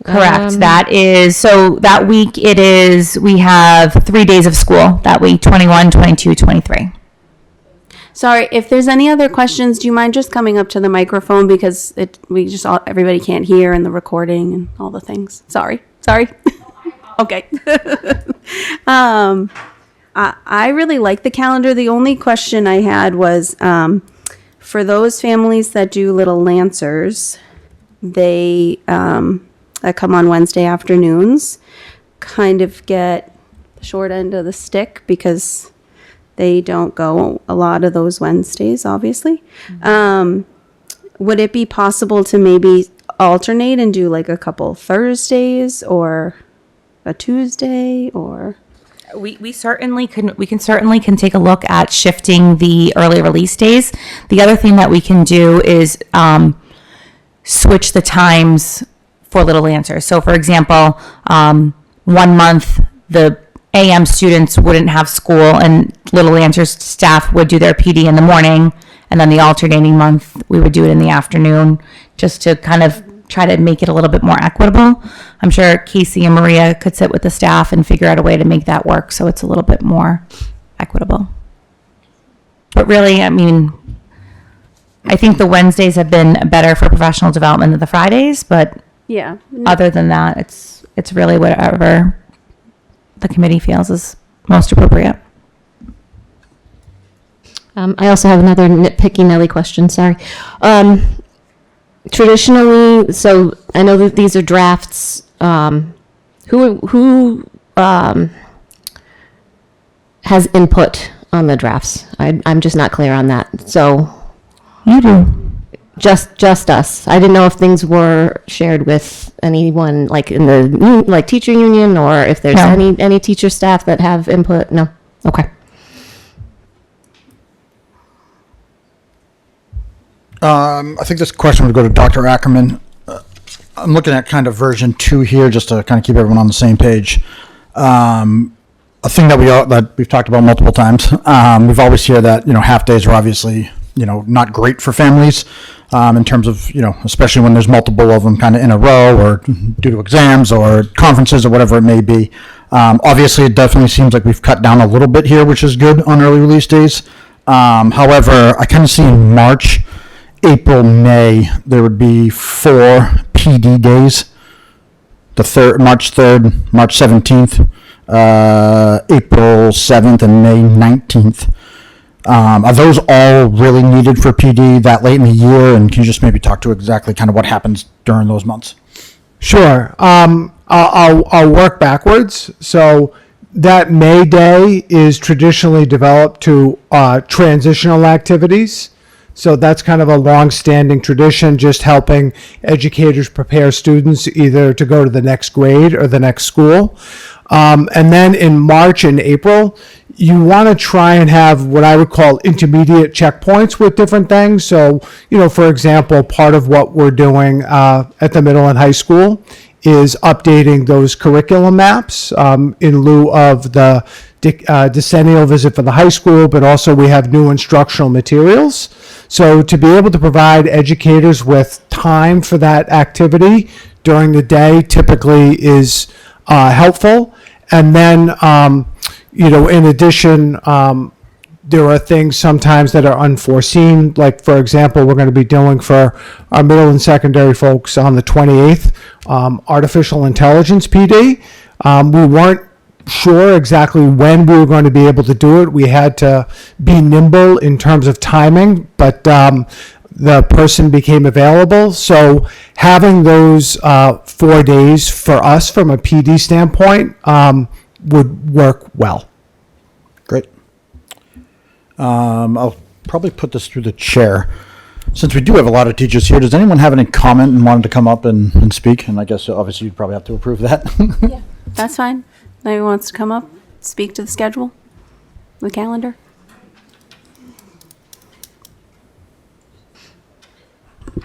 Correct. That is, so that week we have 3 days of school that week, 21, 22, 23. Sorry, if there's any other questions, do you mind just coming up to the microphone because everybody can't hear in the recording and all the things. Sorry. Okay. I really like the calendar. The only question I had was for those families that do Little Lancers, they that come on Wednesday afternoons kind of get the short end of the stick because they don't go a lot of those Wednesdays, obviously. Would it be possible to maybe alternate and do like a couple Thursdays or a Tuesday or? We certainly can take a look at shifting the early release days. The other thing that we can do is switch the times for Little Lancers. So for example, 1 month the AM students wouldn't have school and Little Lancers staff would do their PD in the morning, and then the alternating month we would do it in the afternoon, just to kind of try to make it a little bit more equitable. I'm sure Casey and Maria could sit with the staff and figure out a way to make that work so it's a little bit more equitable. But really, I mean, I think the Wednesdays have been better for professional development than the Fridays, but Yeah. other than that, it's really whatever the committee feels is most appropriate. I also have another nitpicky Nelly question. Sorry. Traditionally, so I know that these are drafts. Who has input on the drafts? I'm just not clear on that. So You do. just us. I didn't know if things were shared with anyone, like in the teacher union, or if there's No. any teacher staff that have input. No. Okay. I think this question would go to Dr. Ackerman. I'm looking at kind of version 2 here, just to kind of keep everyone on the same page. A thing that we've talked about multiple times. We've always heard that half days are obviously not great for families in terms of especially when there's multiple of them kind of in a row or due to exams or conferences or whatever it may be. Obviously, it definitely seems like we've cut down a little bit here, which is good on early release days. However, I kind of see in March, April, May, there would be 4 PD days. March 3rd, March 17th, April 7th, and May 19th. Are those all really needed for PD that late in the year? And can you just maybe talk to exactly kind of what happens during those months? Sure. I'll work backwards. So that May Day is traditionally developed to transitional activities. So that's kind of a long-standing tradition, just helping educators prepare students either to go to the next grade or the next school. And then in March and April, you want to try and have what I would call intermediate checkpoints with different things. So, for example, part of what we're doing at the middle and high school is updating those curriculum maps in lieu of the decennial visit for the high school, but also we have new instructional materials. So to be able to provide educators with time for that activity during the day typically is helpful. And then, in addition, there are things sometimes that are unforeseen. Like, for example, we're going to be doing for our middle and secondary folks on the 28th, artificial intelligence PD. We weren't sure exactly when we were going to be able to do it. We had to be nimble in terms of timing, but the person became available. So having those 4 days for us from a PD standpoint would work well. Great. I'll probably put this through the chair. Since we do have a lot of teachers here, does anyone have any comment and wanted to come up and speak? And I guess obviously you'd probably have to approve that. Yeah, that's fine. Anyone wants to come up, speak to the schedule, the calendar?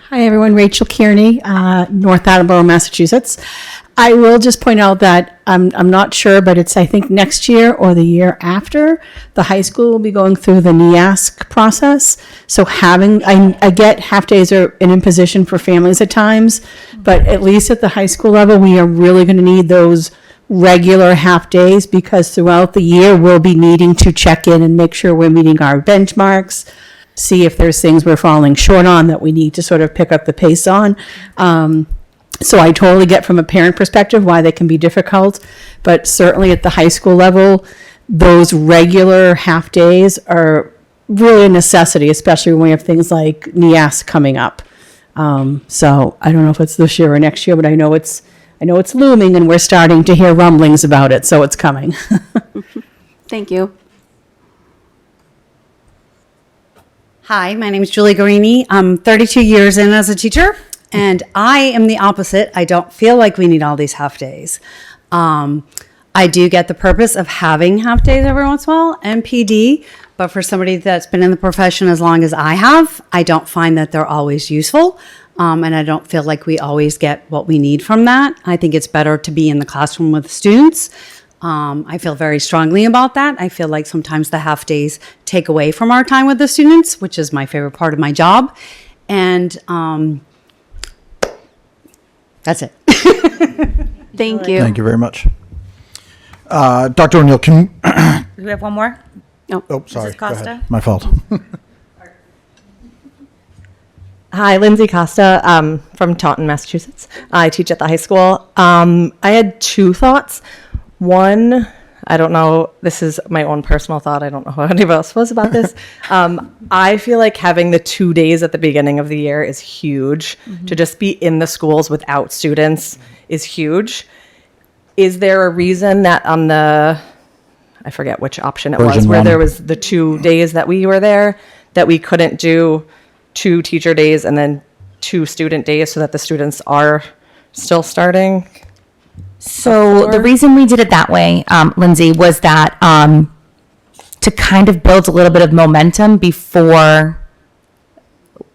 Hi, everyone. Rachel Kearney, North Attleboro, Massachusetts. I will just point out that I'm not sure, but it's, I think, next year or the year after, the high school will be going through the NEASC process. So I get half days are an imposition for families at times, but at least at the high school level, we are really going to need those regular half days because throughout the year, we'll be needing to check in and make sure we're meeting our benchmarks, see if there's things we're falling short on that we need to sort of pick up the pace on. So I totally get from a parent perspective why they can be difficult, but certainly at the high school level, those regular half days are really a necessity, especially when we have things like NEAS coming up. So I don't know if it's this year or next year, but I know it's looming and we're starting to hear rumblings about it, so it's coming. Thank you. Hi, my name is Julie Guarini. I'm 32 years in as a teacher, and I am the opposite. I don't feel like we need all these half days. I do get the purpose of having half days every once in a while, MPD, but for somebody that's been in the profession as long as I have, I don't find that they're always useful, and I don't feel like we always get what we need from that. I think it's better to be in the classroom with students. I feel very strongly about that. I feel like sometimes the half days take away from our time with the students, which is my favorite part of my job. And that's it. Thank you. Thank you very much. Dr. O'Neill, can Do we have one more? oh, sorry. Mrs. Go Costa? ahead. My fault. Hi, Lindsay Costa from Taunton, Massachusetts. I teach at the high school. I had two thoughts. One, I don't know, this is my own personal thought. I don't know how anybody else feels about this. I feel like having the 2 days at the beginning of the year is huge. To just be in the schools without students is huge. Is there a reason that on the, I forget which option it was, Version where one. there was the 2 days that we were there, that we couldn't do 2 teacher days and then 2 student days so that the students are still starting? So the reason we did it that way, Lindsay, was that to kind of build a little bit of momentum before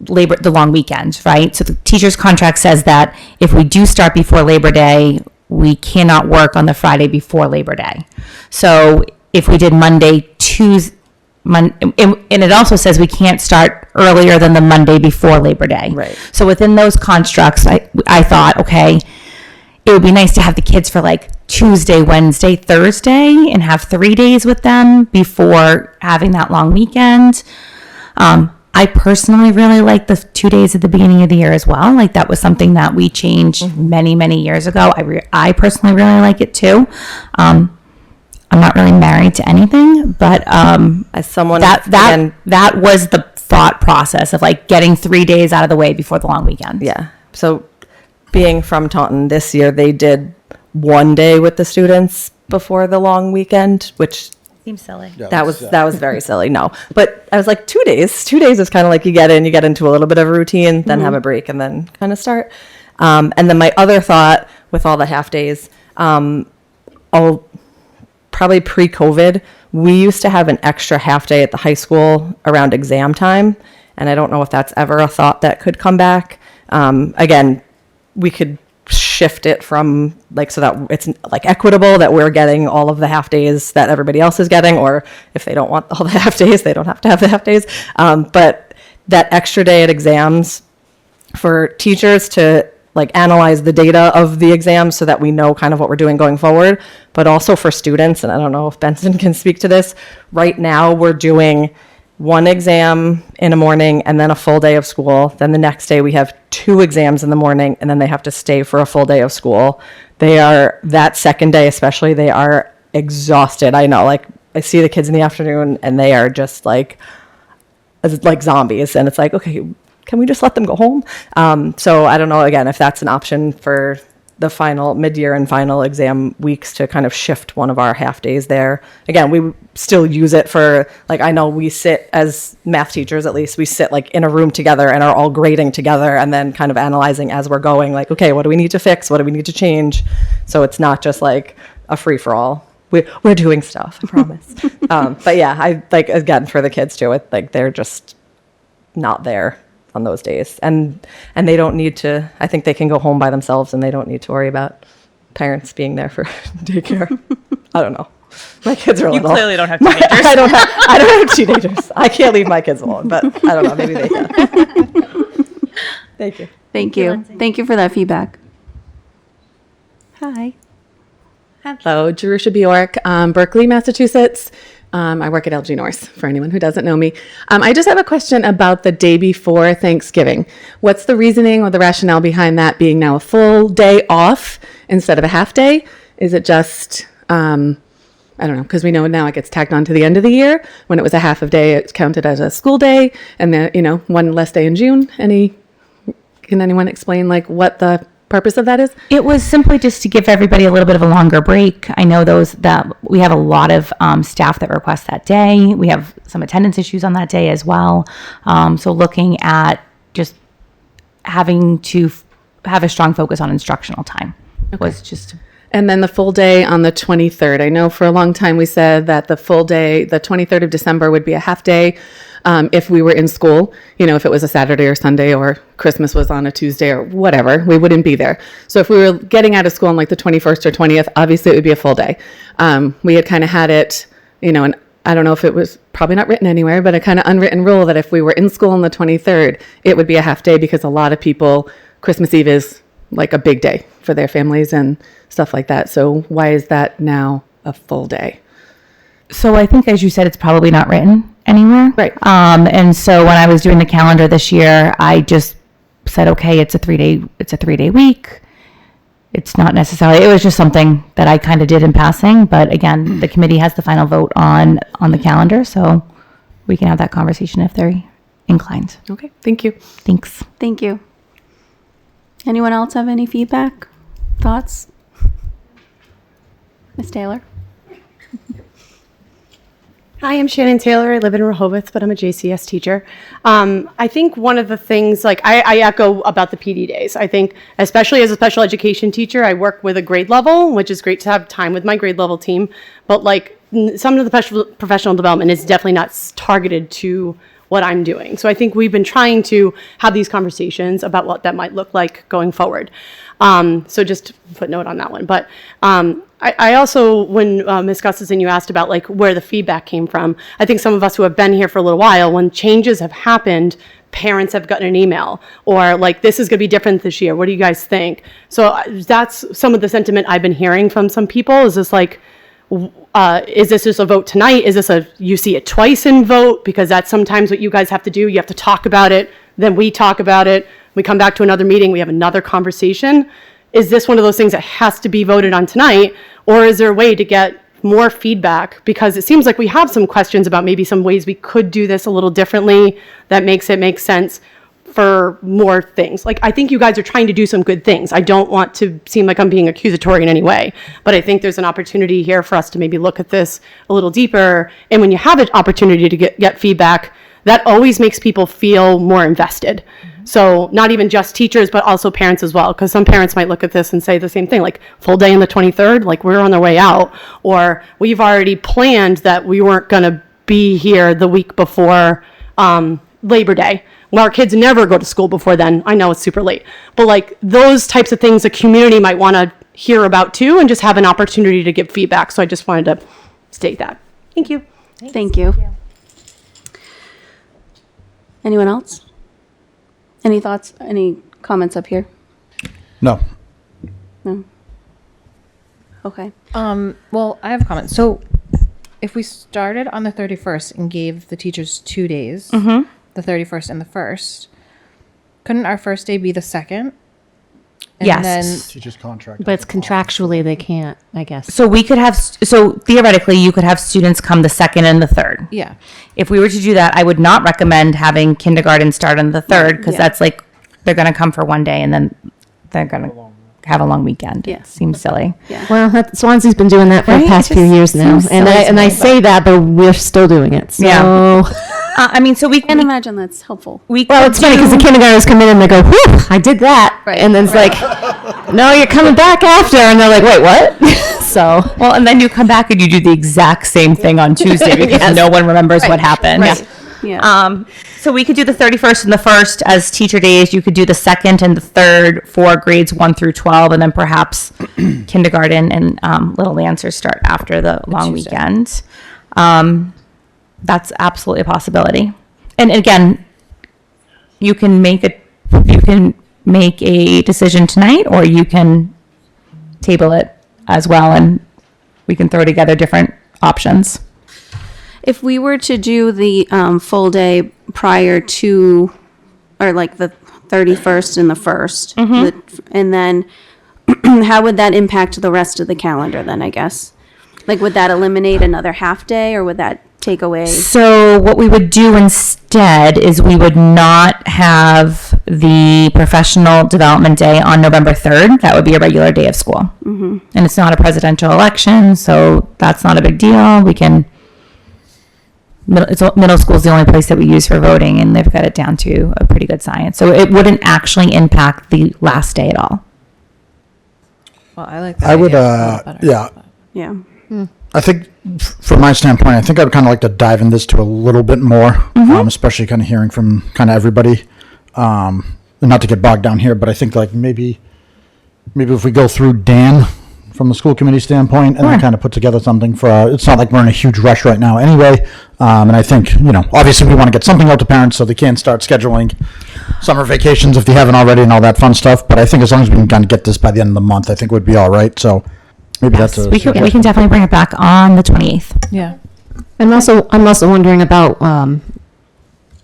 the long weekend, right? So the teacher's contract says that if we do start before Labor Day, we cannot work on the Friday before Labor Day. So if we did Monday, Tuesday, and it also says we can't start earlier than the Monday before Labor Day. Right. So within those constructs, I thought, okay, it would be nice to have the kids for like Tuesday, Wednesday, Thursday, and have 3 days with them before having that long weekend. I personally really like the 2 days at the beginning of the year as well. Like that was something that we changed many, many years ago. I personally really like it too. I'm not really married to anything, but As someone, that was the thought process of like getting 3 days out of the way before the long weekend. yeah. So being from Taunton this year, they did 1 day with the students before the long weekend, which Seems silly. that was very silly. No, but I was like 2 days. 2 days is kind of like you get into a little bit of a routine, then have a break, and then kind of start. And then my other thought with all the half days, probably pre-COVID, we used to have an extra half day at the high school around exam time, and I don't know if that's ever a thought that could come back. Again, we could shift it from like so that it's like equitable, that we're getting all of the half days that everybody else is getting, or if they don't want all the half days, they don't have to have the half days. But that extra day at exams for teachers to like analyze the data of the exams so that we know kind of what we're doing going forward, but also for students, and I don't know if Benson can speak to this, right now we're doing one exam in the morning and then a full day of school. Then the next day we have 2 exams in the morning and then they have to stay for a full day of school. That second day especially, they are exhausted. I know, like I see the kids in the afternoon and they are just like zombies, and it's like, okay, can we just let them go home? So I don't know, again, if that's an option for the final mid-year and final exam weeks to kind of shift one of our half days there. Again, we still use it for, like, I know we sit as math teachers, at least we sit like in a room together and are all grading together and then kind of analyzing as we're going, like, okay, what do we need to fix? What do we need to change? So it's not just like a free for all. We're doing stuff, I promise. But yeah, I like, again, for the kids too, like they're just not there on those days, and they don't need to. I think they can go home by themselves and they don't need to worry about parents being there for daycare. I don't know, my kids are You little. clearly don't have teenagers. I don't have teenagers. I can't leave my kids alone, but I don't know, maybe they can. Thank you. Thank you. Thank you for that feedback. Hi. Hello, Jerusha Bjork, Berkeley, Massachusetts. I work at LG North, for anyone who doesn't know me. I just have a question about the day before Thanksgiving. What's the reasoning or the rationale behind that being now a full day off instead of a half day? Is it just, I don't know, because we know now it gets tacked on to the end of the year. When it was a half of day, it's counted as a school day, and then, one less day in June. Can anyone explain like what the purpose of that is? It was simply just to give everybody a little bit of a longer break. I know that we have a lot of staff that request that day. We have some attendance issues on that day as well. So looking at just having to have a strong focus on instructional time was just. And then the full day on the 23rd. I know for a long time we said that the full day, the 23rd of December, would be a half day if we were in school. If it was a Saturday or Sunday or Christmas was on a Tuesday or whatever, we wouldn't be there. So if we were getting out of school on like the 21st or 20th, obviously it would be a full day. We had kind of had it, and I don't know if it was probably not written anywhere, but a kind of unwritten rule that if we were in school on the 23rd, it would be a half day because a lot of people, Christmas Eve is like a big day for their families and stuff like that. So why is that now a full day? So I think, as you said, it's probably not written anywhere. Right. And so when I was doing the calendar this year, I just said, okay, it's a 3-day week. It's not necessarily, it was just something that I kind of did in passing. But again, the committee has the final vote on the calendar. So we can have that conversation if they're inclined. Okay. Thank you. Thanks. Thank you. Anyone else have any feedback, thoughts? Ms. Taylor? Hi, I'm Shannon Taylor. I live in Rehoboth, but I'm a JCS teacher. I think one of the things, like I echo about the PD days. I think, especially as a special education teacher, I work with a grade level, which is great to have time with my grade level team. But like some of the professional development is definitely not targeted to what I'm doing. So I think we've been trying to have these conversations about what that might look like going forward. So just footnote on that one. But I also, when Ms. Gustafson, you asked about like where the feedback came from, I think some of us who have been here for a little while, when changes have happened, parents have gotten an email or like, this is going to be different this year. What do you guys think? So that's some of the sentiment I've been hearing from some people. Is this like, is this just a vote tonight? Is this you see it twice in vote? Because that's sometimes what you guys have to do. You have to talk about it. Then we talk about it. We come back to another meeting. We have another conversation. Is this one of those things that has to be voted on tonight? Or is there a way to get more feedback? Because it seems like we have some questions about maybe some ways we could do this a little differently that makes it make sense for more things. Like, I think you guys are trying to do some good things. I don't want to seem like I'm being accusatory in any way, but I think there's an opportunity here for us to maybe look at this a little deeper. And when you have an opportunity to get feedback, that always makes people feel more invested. So not even just teachers, but also parents as well. Because some parents might look at this and say the same thing, like, full day on the 23rd, like, we're on our way out. Or we've already planned that we weren't going to be here the week before Labor Day. Well, our kids never go to school before then. I know it's super late. But like, those types of things the community might want to hear about too, and just have an opportunity to give feedback. So I just wanted to state that. Thank you. Thank you. Anyone else? Any thoughts, any comments up here? No. No? Okay. Well, I have a comment. So if we started on the 31st and gave the teachers 2 days, the 31st and the 1st, couldn't our first day be the 2nd? And Yes. Teachers' contract. But it's contractually, they can't, I guess. So we could have, so theoretically, you could have students come the 2nd and the 3rd. Yeah. If we were to do that, I would not recommend having kindergarten start on the 3rd, because that's like, they're going to come for one day and then they're going to have a long weekend. Yeah. It seems silly. Yeah. Well, Swansea's been doing that for Right? the past It few just years now. seems And silly I to me, say that, but we're still doing it. So, Yeah. I mean, so we I can't imagine that's helpful. we well, could it's funny because the do- kindergartners come in and they go, whew, I did that. Right. And then it's like, no, you're coming back after. And they're like, wait, what? So, Well, and then you come back and you do the exact same thing on Tuesday because Yes. no one remembers what happened. Right. Yeah. So we could do the 31st and the 1st as teacher days. You could do the 2nd and the 3rd for grades 1 through 12, and then perhaps kindergarten and Little Lancers start after the long Tuesday. weekend. That's absolutely a possibility. And again, you can make a decision tonight, or you can table it as well, and we can throw together different options. If we were to do the full day prior to, or like the 31st and the 1st, and then how would that impact the rest of the calendar then, I guess? Like, would that eliminate another half day, or would that take away? So what we would do instead is we would not have the professional development day on November 3rd. That would be a regular day of school. And it's not a presidential election, so that's not a big deal. We can, middle school is the only place that we use for voting, and they've got it down to a pretty good science. So it wouldn't actually impact the last day at all. Well, I like that. I would, idea a lot better. yeah. Yeah. I think, from my standpoint, I think I'd kind of like to dive in this to a little bit more, especially kind of hearing from kind of everybody. And not to get bogged down here, but I think like maybe if we go through Dan from the school committee standpoint and then kind of put together something for, it's not like we're in a huge rush right now anyway. And I think, obviously we want to get something out to parents so they can start scheduling summer vacations if they haven't already and all that fun stuff. But I think as long as we can kind of get this by the end of the month, I think would be all right. So maybe that's We can definitely bring it back on the 28th. Yeah. I'm also wondering about,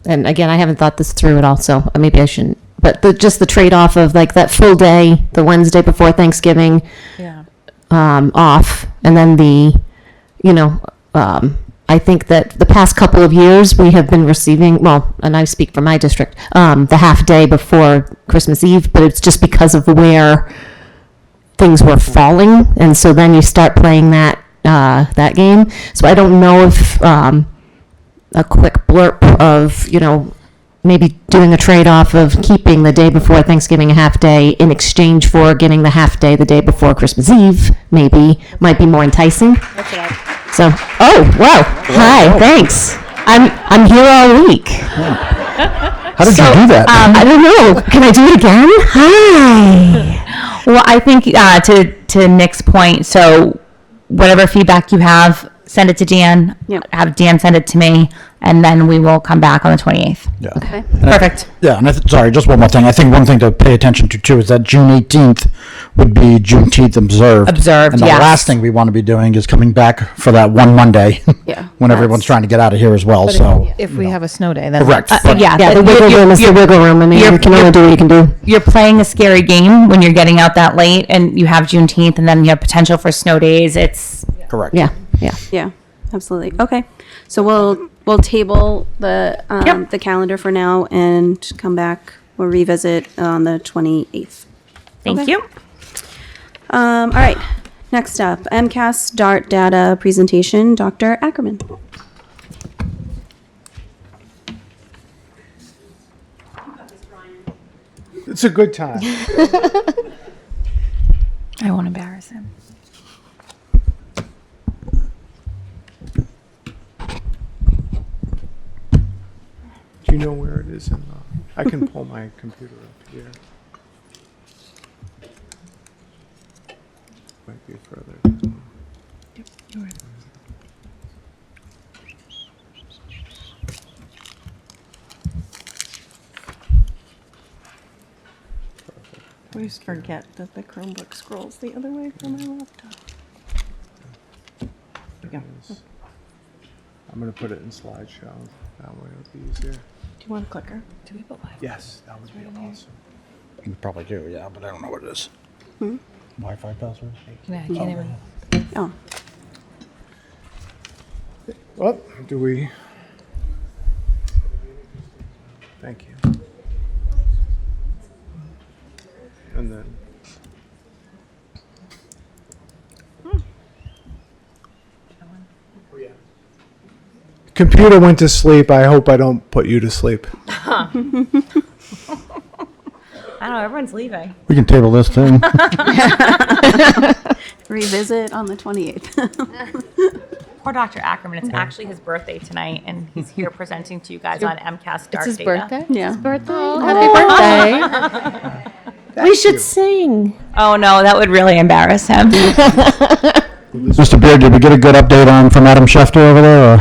and again, I haven't thought this through at all, so maybe I shouldn't. But just the trade-off of like that full day, the Wednesday before Thanksgiving, off, and then I think that the past couple of years we have been receiving, well, and I speak for my district, the half day before Christmas Eve, but it's just because of where things were falling, and so then you start playing that game. So I don't know if a quick blurb of maybe doing a trade-off of keeping the day before Thanksgiving a half day in exchange for getting the half day the day before Christmas Eve might be more enticing. So, oh wow, hi, thanks. I'm here all week. How did you do that? I don't know. Can I do it again? Hi. Well, I think to Nick's point, so whatever feedback you have, send it to Dan. Yep. Have Dan send it to me, and then we will come back on the 28th. Yeah. Okay. Perfect. Yeah, and sorry, just one more thing. I think one thing to pay attention to too is that June 18th would be Juneteenth observed. Observed, And the yes. last thing we want to be doing is coming back for that one Monday Yeah. when everyone's trying to get out of here as well. So If we have a snow day, then correct. that's- But- Yeah, Yeah, the but wiggle room is the wiggle room. I mean, you can only do what you can do. You're playing a scary game when you're getting out that late, and you have Juneteenth, and then you have potential for snow days. It's correct. Yeah, yeah. Yeah, absolutely. Okay. So we'll we'll table the calendar for now and come back. We'll revisit on the 28th. Thank Okay. you. All right, next up, MCAS DART data presentation, Dr. Ackerman. It's a good time. I won't embarrass him. Do you know where it is in the, I can pull my computer up here. Might be further down. I always forget that the Chromebook scrolls the other way from my laptop. There it is. I'm going to put it in slideshow. That way it'll be easier. Do you want a clicker? Do we put Wi-Fi? Yes, that would be awesome. You probably do, yeah, but I don't know what it is. Wi-Fi password? Yeah, I can't even. Oh. Well, do we? Thank you. And then. Computer went to sleep. I hope I don't put you to sleep. I don't know, everyone's leaving. We can table this too. Revisit on the 28th. Poor Dr. Ackerman, it's actually his birthday tonight, and he's here presenting to you guys on MCAS DART his data. birthday? Yeah. His birthday? Happy birthday. We should sing. Oh, no, that would really embarrass him. Mr. Beard, did we get a good update on from Adam Schefter over there? Or?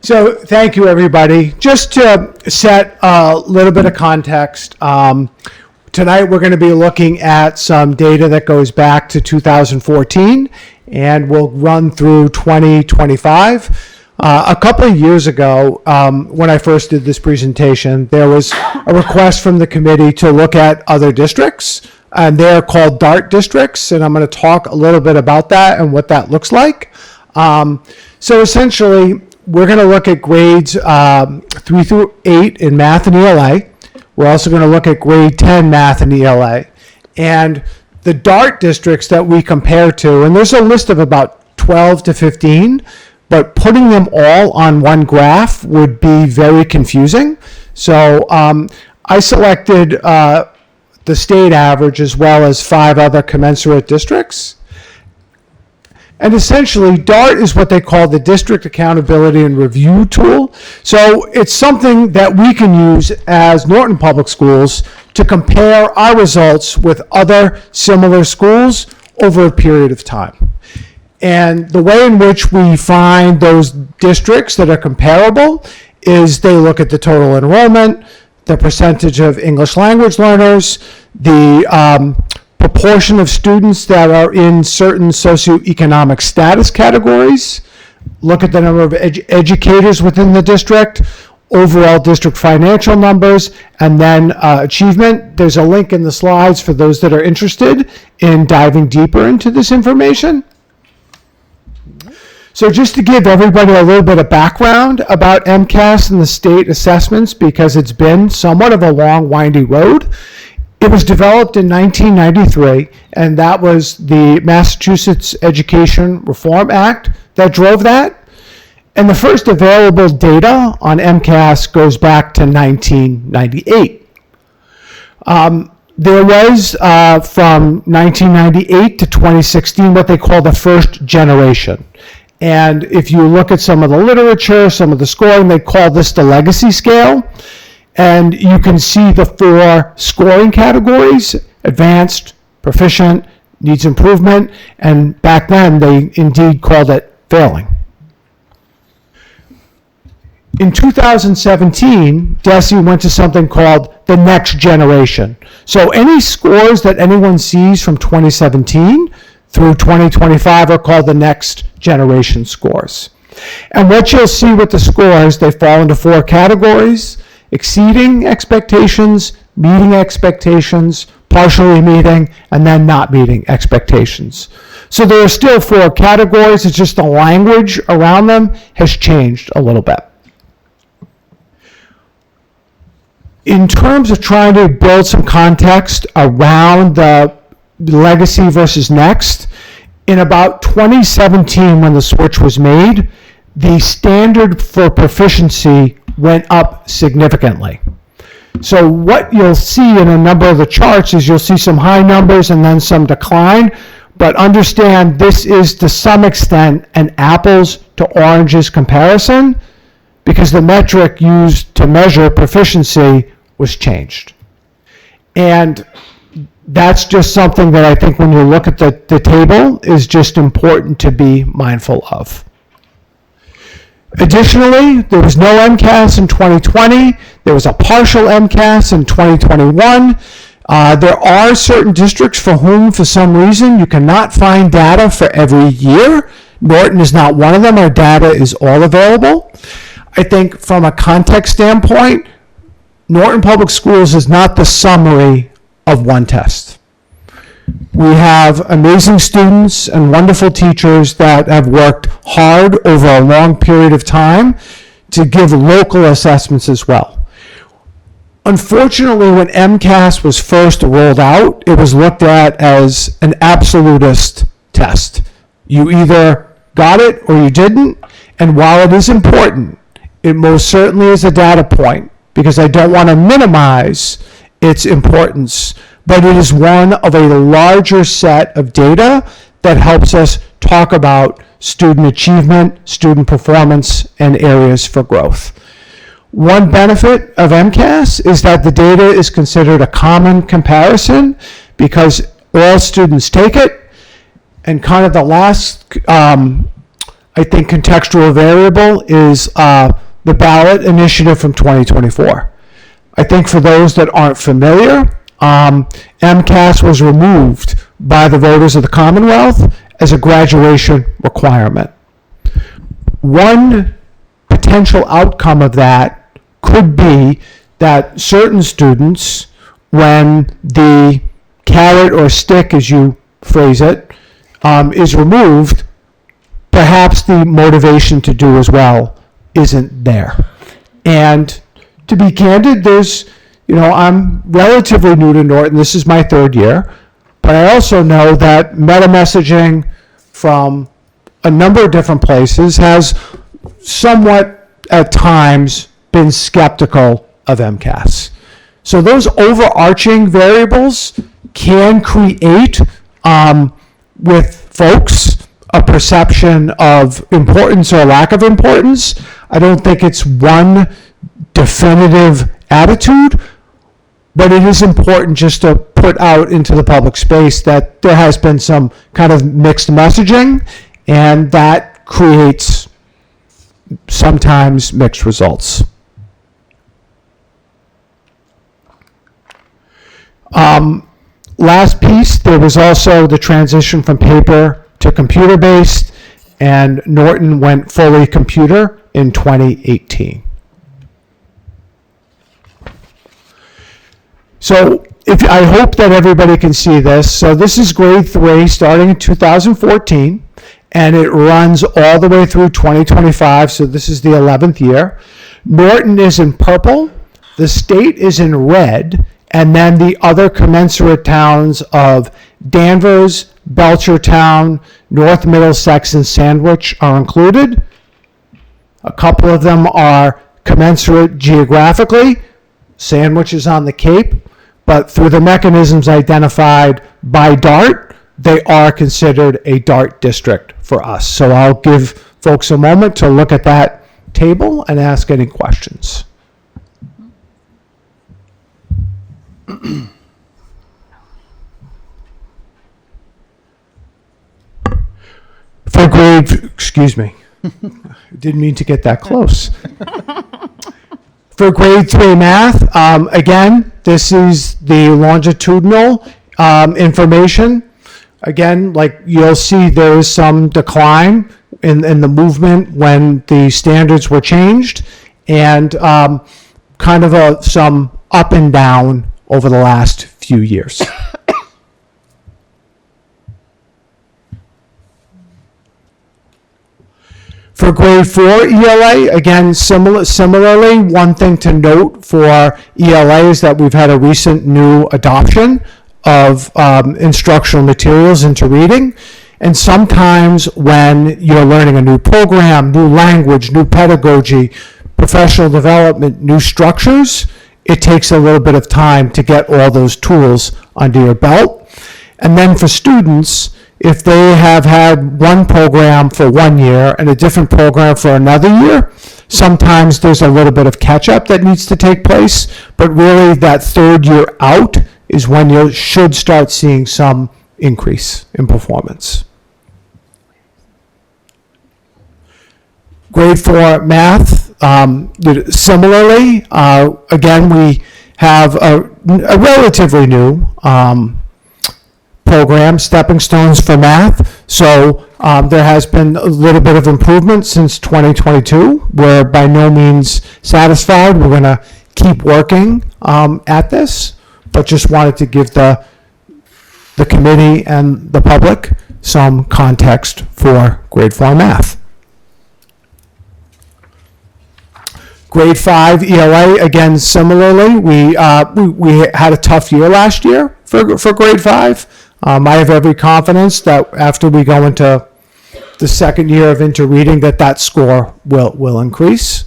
So thank you, everybody. Just to set a little bit of context, tonight we're going to be looking at some data that goes back to 2014, and we'll run through 2025. A couple of years ago, when I first did this presentation, there was a request from the committee to look at other districts, and they're called DART districts, and I'm going to talk a little bit about that and what that looks like. So essentially, we're going to look at grades 3 through 8 in math and ELA. We're also going to look at grade 10 math and ELA. And the DART districts that we compare to, and there's a list of about 12 to 15, but putting them all on one graph would be very confusing. So I selected the state average as well as 5 other commensurate districts. And essentially, DART is what they call the District Accountability and Review Tool. So it's something that we can use as Norton Public Schools to compare our results with other similar schools over a period of time. And the way in which we find those districts that are comparable is they look at the total enrollment, the percentage of English language learners, the proportion of students that are in certain socioeconomic status categories, look at the number of educators within the district, overall district financial numbers, and then achievement. There's a link in the slides for those that are interested in diving deeper into this information. So just to give everybody a little bit of background about MCAS and the state assessments, because it's been somewhat of a long, windy road. It was developed in 1993, and that was the Massachusetts Education Reform Act that drove that. And the first available data on MCAS goes back to 1998. There was, from 1998 to 2016, what they call the first generation. And if you look at some of the literature, some of the scoring, they call this the legacy scale. And you can see the 4 scoring categories: advanced, proficient, needs improvement, and back then they indeed called it failing. In 2017, DESE went to something called the next generation. So any scores that anyone sees from 2017 through 2025 are called the next generation scores. And what you'll see with the scores, they fall into 4 categories: exceeding expectations, meeting expectations, partially meeting, and then not meeting expectations. So there are still 4 categories. It's just the language around them has changed a little bit. In terms of trying to build some context around the legacy versus next, in about 2017 when the switch was made, the standard for proficiency went up significantly. So what you'll see in a number of the charts is you'll see some high numbers and then some decline, but understand this is to some extent an apples to oranges comparison because the metric used to measure proficiency was changed. And that's just something that I think when you look at the table is just important to be mindful of. Additionally, there was no MCAS in 2020. There was a partial MCAS in 2021. There are certain districts for whom, for some reason, you cannot find data for every year. Norton is not one of them. Our data is all available. I think from a context standpoint, Norton Public Schools is not the summary of one test. We have amazing students and wonderful teachers that have worked hard over a long period of time to give local assessments as well. Unfortunately, when MCAS was first rolled out, it was looked at as an absolutist test. You either got it or you didn't, and while it is important, it most certainly is a data point, because I don't want to minimize its importance, but it is one of a larger set of data that helps us talk about student achievement, student performance, and areas for growth. One benefit of MCAS is that the data is considered a common comparison because all students take it, and kind of the last, I think, contextual variable is the ballot initiative from 2024. I think for those that aren't familiar, MCAS was removed by the voters of the Commonwealth as a graduation requirement. One potential outcome of that could be that certain students, when the carrot or stick, as you phrase it, is removed, perhaps the motivation to do as well isn't there. And to be candid, I'm relatively new to Norton. This is my 3rd year. But I also know that meta messaging from a number of different places has somewhat at times been skeptical of MCAS. So those overarching variables can create with folks a perception of importance or lack of importance. I don't think it's one definitive attitude, but it is important just to put out into the public space that there has been some kind of mixed messaging, and that creates sometimes mixed results. Last piece, there was also the transition from paper to computer-based, and Norton went fully computer in 2018. So I hope that everybody can see this. So this is grade 3 starting in 2014, and it runs all the way through 2025. So this is the 11th year. Norton is in purple. The state is in red. And then the other commensurate towns of Danvers, Belchertown, North Middlesex, and Sandwich are included. A couple of them are commensurate geographically. Sandwich is on the Cape, but through the mechanisms identified by DART, they are considered a DART district for us. So I'll give folks a moment to look at that table and ask any questions. For grade, excuse me, didn't mean to get that close. For grade 3 math, again, this is the longitudinal information. Again, like you'll see, there is some decline in the movement when the standards were changed, and kind of some up and down over the last few years. For grade 4 ELA, again, similarly, one thing to note for ELA is that we've had a recent new adoption of instructional materials into reading. And sometimes when you're learning a new program, new language, new pedagogy, professional development, new structures, it takes a little bit of time to get all those tools under your belt. And then for students, if they have had one program for 1 year and a different program for another year, sometimes there's a little bit of catch-up that needs to take place, but really that third year out is when you should start seeing some increase in performance. Grade 4 math, similarly, again, we have a relatively new program, Stepping Stones for Math. So there has been a little bit of improvement since 2022. We're by no means satisfied. We're going to keep working at this, but just wanted to give the committee and the public some context for grade 4 math. Grade 5 ELA, again, similarly, we had a tough year last year for grade 5. I have every confidence that after we go into the second year of interreading that score will increase.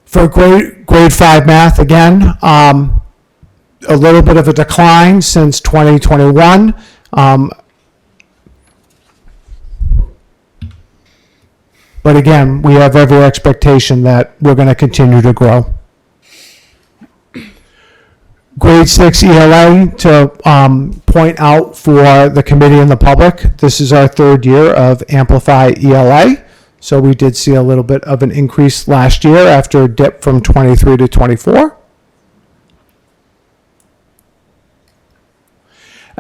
For grade 5 math, again, a little bit of a decline since 2021. But again, we have every expectation that we're going to continue to grow. Grade 6 ELA, to point out for the committee and the public, this is our third year of Amplify ELA. So we did see a little bit of an increase last year after a dip from 23 to 24.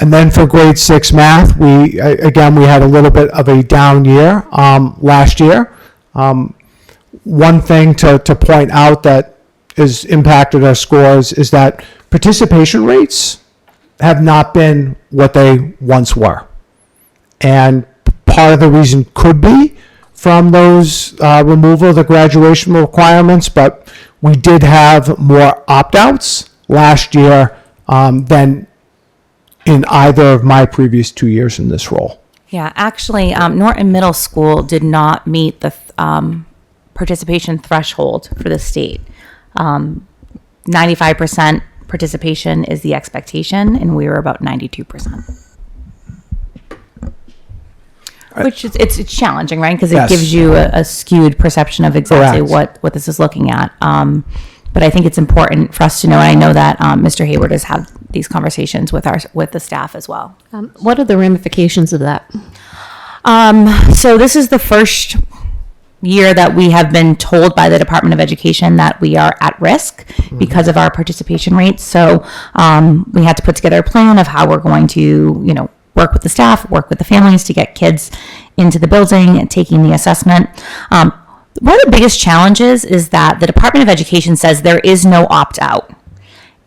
And then for grade 6 math, we had a little bit of a down year last year. One thing to point out that has impacted our scores is that participation rates have not been what they once were. And part of the reason could be from those removal of the graduation requirements, but we did have more opt-outs last year than in either of my previous 2 years in this role. Yeah, actually, Norton Middle School did not meet the participation threshold for the state. 95% participation is the expectation, and we were about 92%. Which is it's challenging, right? Because it Yes. gives you a skewed perception of exactly Correct. what this is looking at. But I think it's important for us to know, and I know that Mr. Hayward has had these conversations with the staff as well. What are the ramifications of that? So this is the first year that we have been told by the Department of Education that we are at risk because of our participation rates. So we had to put together a plan of how we're going to, work with the staff, work with the families to get kids into the building and taking the assessment. One of the biggest challenges is that the Department of Education says there is no opt-out.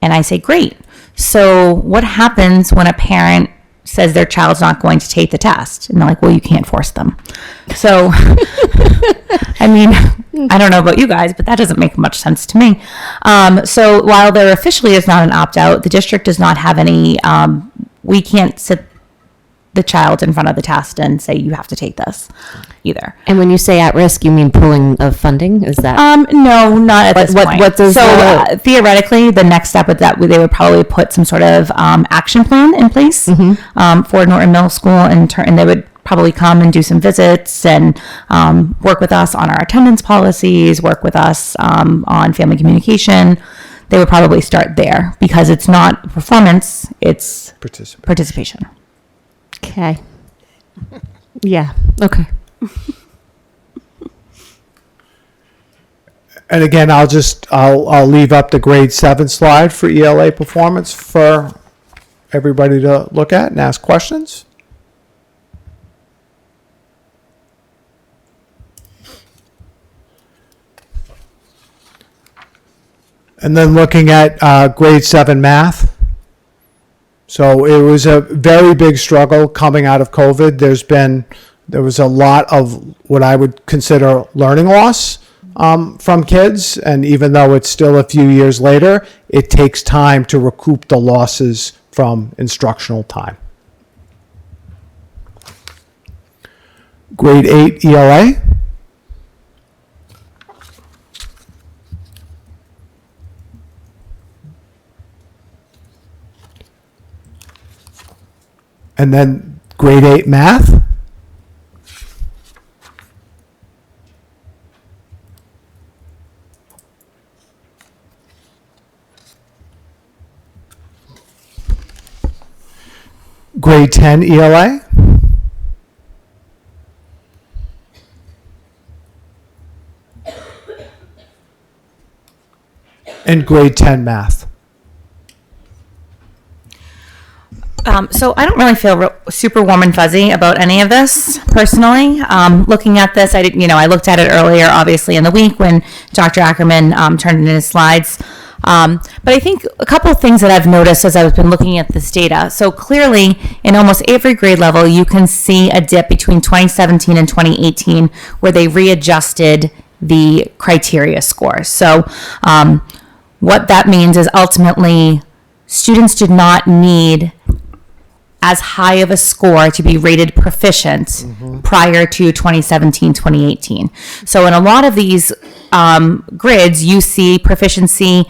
And I say, great. So what happens when a parent says their child's not going to take the test? And they're like, well, you can't force them. So, I mean, I don't know about you guys, but that doesn't make much sense to me. So while there officially is not an opt-out, the district does not have any, we can't sit the child in front of the test and say you have to take this either. And when you say at risk, you mean pulling of funding? Is that? No, not at this point. What does theoretically, the next step with that, they would probably put some sort of action plan in place for Norton Middle School, and they would probably come and do some visits and work with us on our attendance policies, work with us on family communication. They would probably start there because it's not performance, it's participation. Okay. Yeah. Okay. And again, I'll leave up the grade 7 slide for ELA performance for everybody to look at and ask questions. And then looking at grade 7 math. So it was a very big struggle coming out of COVID. There was a lot of what I would consider learning loss from kids. And even though it's still a few years later, it takes time to recoup the losses from instructional time. Grade 8 ELA. And then grade 8 math. Grade 10 ELA. And grade 10 math. So I don't really feel super warm and fuzzy about any of this personally. Looking at this, I looked at it earlier, obviously in the week when Dr. Ackerman turned in his slides. But I think a couple of things that I've noticed as I've been looking at this data. So clearly, in almost every grade level, you can see a dip between 2017 and 2018 where they readjusted the criteria scores. So what that means is ultimately students did not need as high of a score to be rated proficient prior to 2017, 2018. So in a lot of these grids, you see proficiency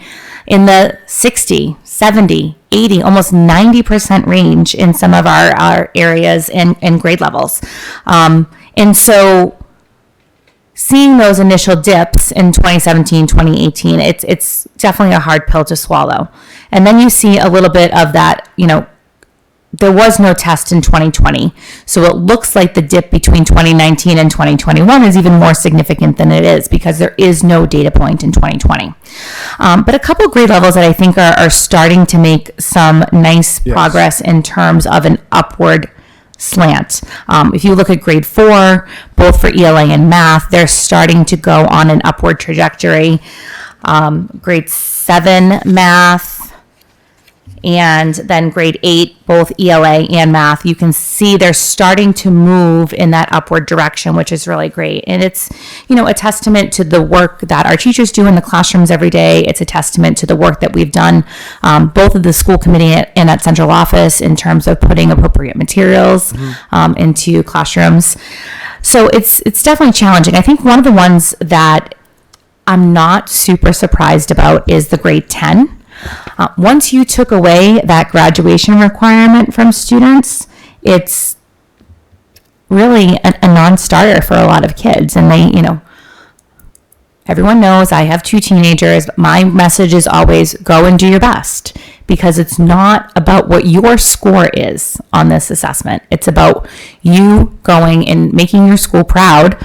in the 60, 70, 80, almost 90% range in some of our areas and grade levels. And so seeing those initial dips in 2017, 2018, it's definitely a hard pill to swallow. And then you see a little bit of that, there was no test in 2020. So it looks like the dip between 2019 and 2021 is even more significant than it is because there is no data point in 2020. But a couple grade levels that I think are starting to make some nice progress in terms of an upward slant. If you look at grade 4, both for ELA and math, they're starting to go on an upward trajectory. Grade 7 math, and then grade 8, both ELA and math, you can see they're starting to move in that upward direction, which is really great. And it's, a testament to the work that our teachers do in the classrooms every day. It's a testament to the work that we've done, both at the school committee and at central office in terms of putting appropriate materials into classrooms. So it's definitely challenging. I think one of the ones that I'm not super surprised about is the grade 10. Once you took away that graduation requirement from students, it's really a non-starter for a lot of kids. And they, everyone knows I have 2 teenagers. My message is always go and do your best because it's not about what your score is on this assessment. It's about you going and making your school proud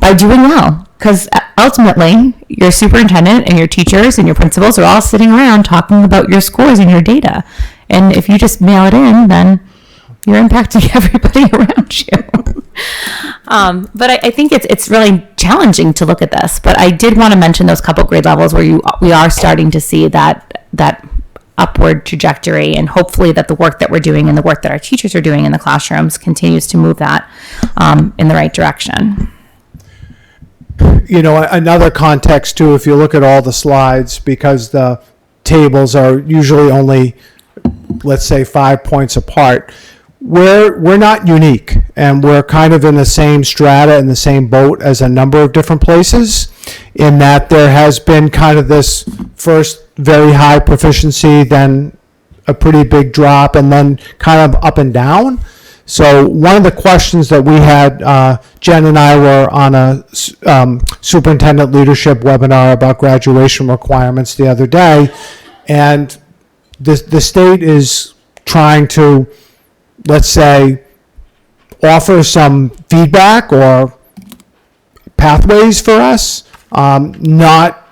by doing well. Because ultimately, your superintendent and your teachers and your principals are all sitting around talking about your scores and your data. And if you just mail it in, then you're impacting everybody around you. But I think it's really challenging to look at this. But I did want to mention those couple grade levels where we are starting to see that upward trajectory, and hopefully that the work that we're doing and the work that our teachers are doing in the classrooms continues to move that in the right direction. Another context too, if you look at all the slides, because the tables are usually only, let's say, 5 points apart, we're not unique, and we're kind of in the same strata, in the same boat as a number of different places, in that there has been kind of this first very high proficiency, then a pretty big drop, and then kind of up and down. So one of the questions that we had, Jen and I were on a superintendent leadership webinar about graduation requirements the other day, and the state is trying to, let's say, offer some feedback or pathways for us, not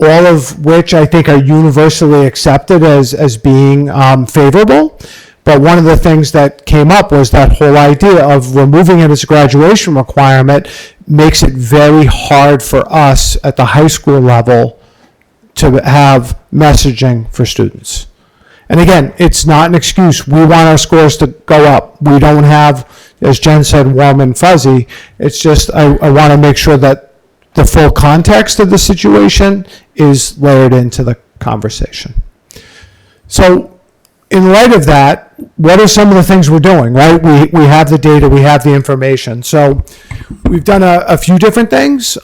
all of which I think are universally accepted as being favorable. But one of the things that came up was that whole idea of removing it as a graduation requirement makes it very hard for us at the high school level to have messaging for students. And again, it's not an excuse. We want our scores to go up. We don't have, as Jen said, warm and fuzzy. It's just I want to make sure that the full context of the situation is layered into the conversation. So in light of that, what are some of the things we're doing, right? We have the data, we have the information. So we've done a few different things.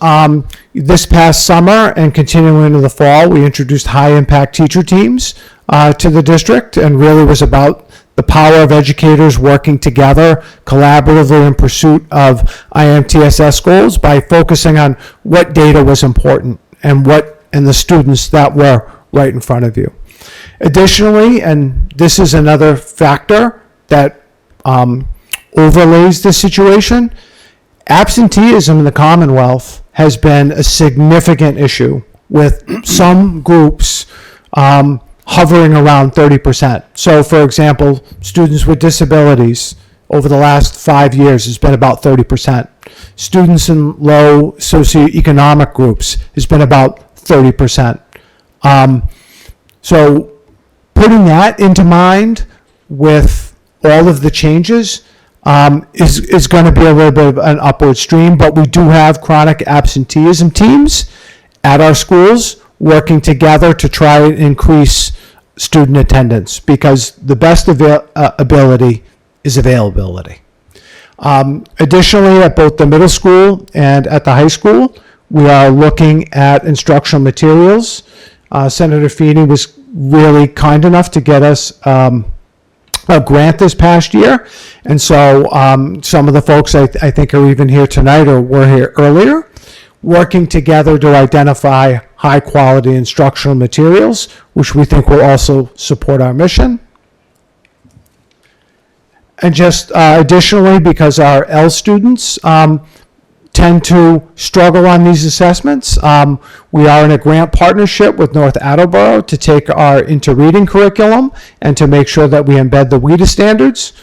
This past summer and continuing into the fall, we introduced high-impact teacher teams to the district, and really was about the power of educators working together collaboratively in pursuit of IMTSS goals by focusing on what data was important and the students that were right in front of you. Additionally, and this is another factor that overlays this situation, absenteeism in the Commonwealth has been a significant issue, with some groups hovering around 30%. So, for example, students with disabilities over the last 5 years has been about 30%. Students in low socioeconomic groups has been about 30%. So putting that into mind with all of the changes is going to be a little bit of an upward stream, but we do have chronic absenteeism teams at our schools working together to try and increase student attendance, because the best ability is availability. Additionally, at both the middle school and at the high school, we are looking at instructional materials. Senator Feeney was really kind enough to get us a grant this past year. And so some of the folks I think are even here tonight or were here earlier, working together to identify high quality instructional materials, which we think will also support our mission. And just additionally, because our L students tend to struggle on these assessments, we are in a grant partnership with North Attleboro to take our interreading curriculum and to make sure that we embed the WIDA standards.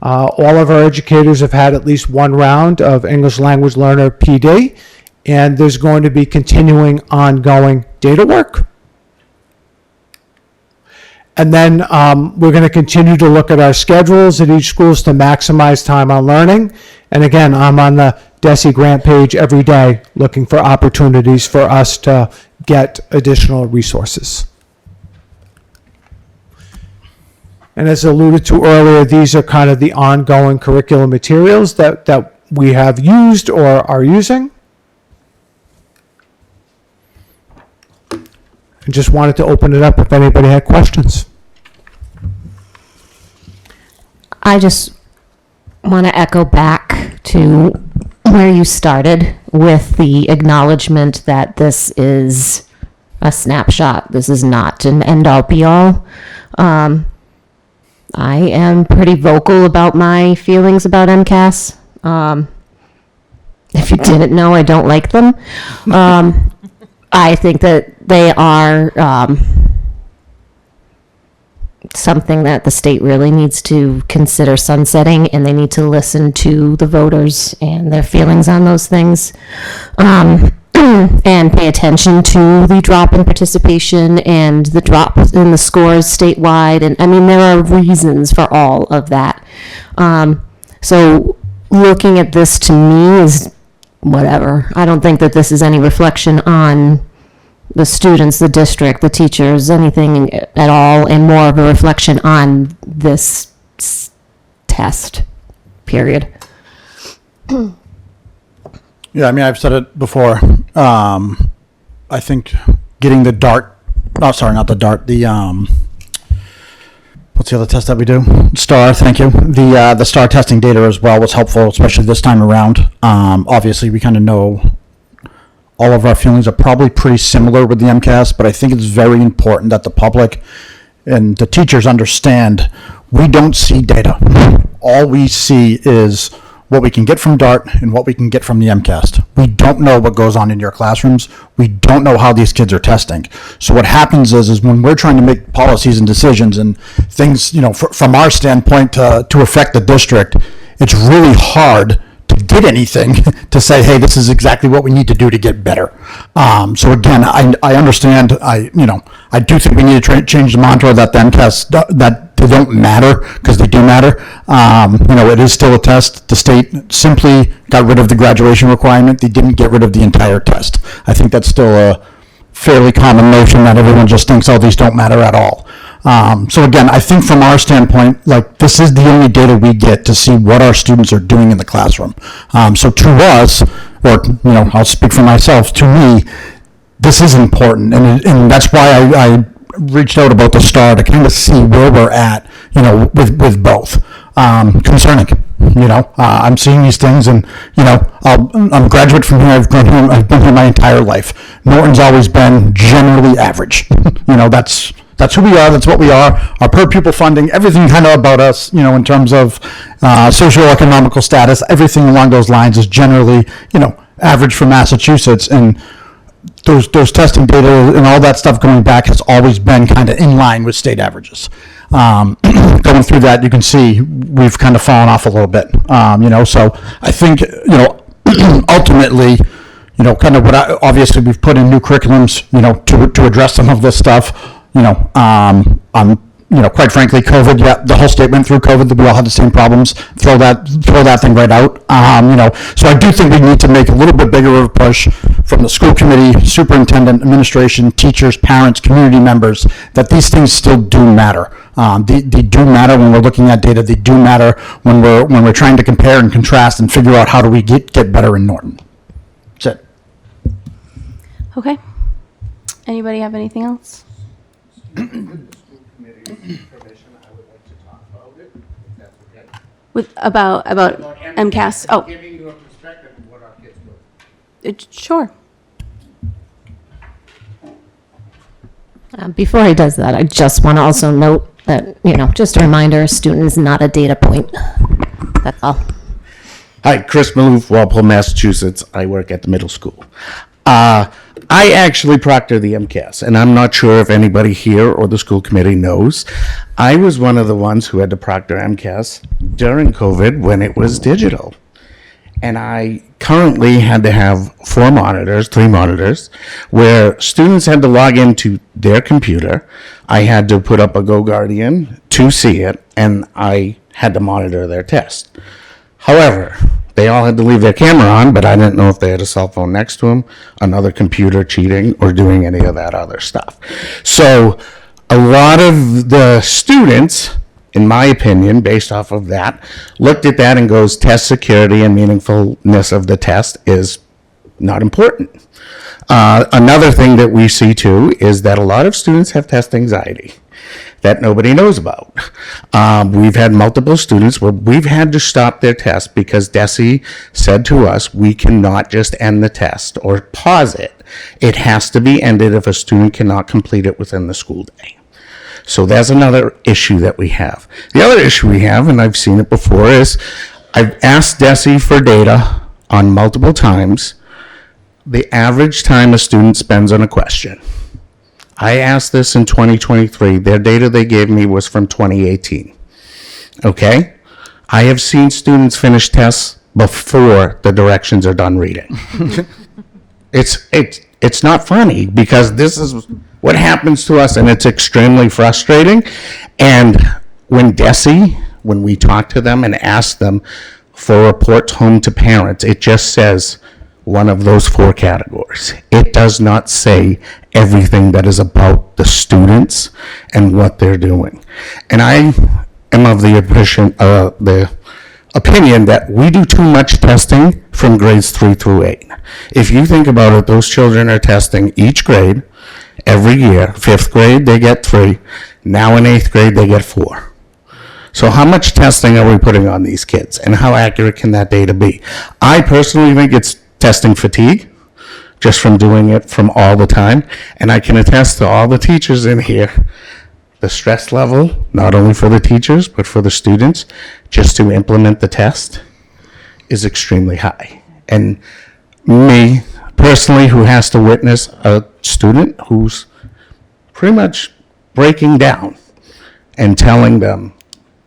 All of our educators have had at least one round of English Language Learner PD, and there's going to be continuing ongoing data work. And then we're going to continue to look at our schedules at each schools to maximize time on learning. And again, I'm on the DESE grant page every day looking for opportunities for us to get additional resources. And as alluded to earlier, these are kind of the ongoing curriculum materials that we have used or are using. I just wanted to open it up if anybody had questions. I just want to echo back to where you started with the acknowledgement that this is a snapshot. This is not an end-all be-all. I am pretty vocal about my feelings about MCAS. If you didn't know, I don't like them. I think that they are something that the state really needs to consider sunsetting, and they need to listen to the voters and their feelings on those things, and pay attention to the drop in participation and the drop in the scores statewide. And I mean, there are reasons for all of that. So looking at this to me is whatever. I don't think that this is any reflection on the students, the district, the teachers, anything at all, and more of a reflection on this test, period. Yeah, I mean, I've said it before. I think getting the DART, what's the other test that we do? STAR, thank you. The STAR testing data as well was helpful, especially this time around. Obviously, we kind of know all of our feelings are probably pretty similar with the MCAS, but I think it's very important that the public and the teachers understand we don't see data. All we see is what we can get from DART and what we can get from the MCAS. We don't know what goes on in your classrooms. We don't know how these kids are testing. So what happens is when we're trying to make policies and decisions and things, from our standpoint to affect the district, it's really hard to did anything to say, hey, this is exactly what we need to do to get better. So again, I understand. I do think we need to change the mantra that the MCAS that they don't matter, because they do matter. It is still a test. The state simply got rid of the graduation requirement. They didn't get rid of the entire test. I think that's still a fairly common notion that everyone just thinks, oh, these don't matter at all. So again, I think from our standpoint, like, this is the only data we get to see what our students are doing in the classroom. So to us, or I'll speak for myself, to me, this is important, and that's why I reached out about the STAR to kind of see where we're at, with both. Concerning, I'm seeing these things, and I'm a graduate from here. I've been here my entire life. Norton's always been generally average. That's who we are. That's what we are. Our per pupil funding, everything kind of about us, in terms of socioeconomical status, everything along those lines is generally, average for Massachusetts. And those testing data and all that stuff going back has always been kind of in line with state averages. Going through that, you can see we've kind of fallen off a little bit. So I think, ultimately, kind of obviously we've put in new curriculums, to address some of this stuff. Quite frankly, COVID, the whole state went through COVID, that we all had the same problems. Throw that thing right out. So I do think we need to make a little bit bigger of a push from the school committee, superintendent, administration, teachers, parents, community members, that these things still do matter. They do matter when we're looking at data. They do matter when we're trying to compare and contrast and figure out how do we get better in Norton. That's it. Okay. Anybody have anything else? About MCAS. Oh. Giving you a perspective of what our kids do. Sure. Before he does that, I just want to also note that, just a reminder, a student is not a data point. That's all. Hi, Chris Maloof, Walpole, Massachusetts. I work at the middle school. I actually proctor the MCAS, and I'm not sure if anybody here or the school committee knows. I was one of the ones who had to proctor MCAS during COVID when it was digital. And I currently had to have 3 monitors, where students had to log into their computer. I had to put up a GoGuardian to see it, and I had to monitor their test. However, they all had to leave their camera on, but I didn't know if they had a cell phone next to them, another computer cheating, or doing any of that other stuff. So a lot of the students, in my opinion, based off of that, looked at that and goes, test security and meaningfulness of the test is not important. Another thing that we see too is that a lot of students have test anxiety that nobody knows about. We've had multiple students where we've had to stop their test because DESE said to us, we cannot just end the test or pause it. It has to be ended if a student cannot complete it within the school day. So that's another issue that we have. The other issue we have, and I've seen it before, is I've asked DESE for data on multiple times, the average time a student spends on a question. I asked this in 2023. Their data they gave me was from 2018. Okay? I have seen students finish tests before the directions are done reading. It's not funny, because this is what happens to us, and it's extremely frustrating. And when DESE, when we talk to them and ask them for reports home to parents, it just says one of those 4 categories. It does not say everything that is about the students and what they're doing. And I am of the opinion that we do too much testing from grades 3 through 8. If you think about it, those children are testing each grade every year. 5th grade, they get 3. Now in 8th grade, they get 4. So how much testing are we putting on these kids, and how accurate can that data be? I personally think it's testing fatigue, just from doing it from all the time. And I can attest to all the teachers in here, the stress level, not only for the teachers, but for the students, just to implement the test is extremely high. And me, personally, who has to witness a student who's pretty much breaking down and telling them,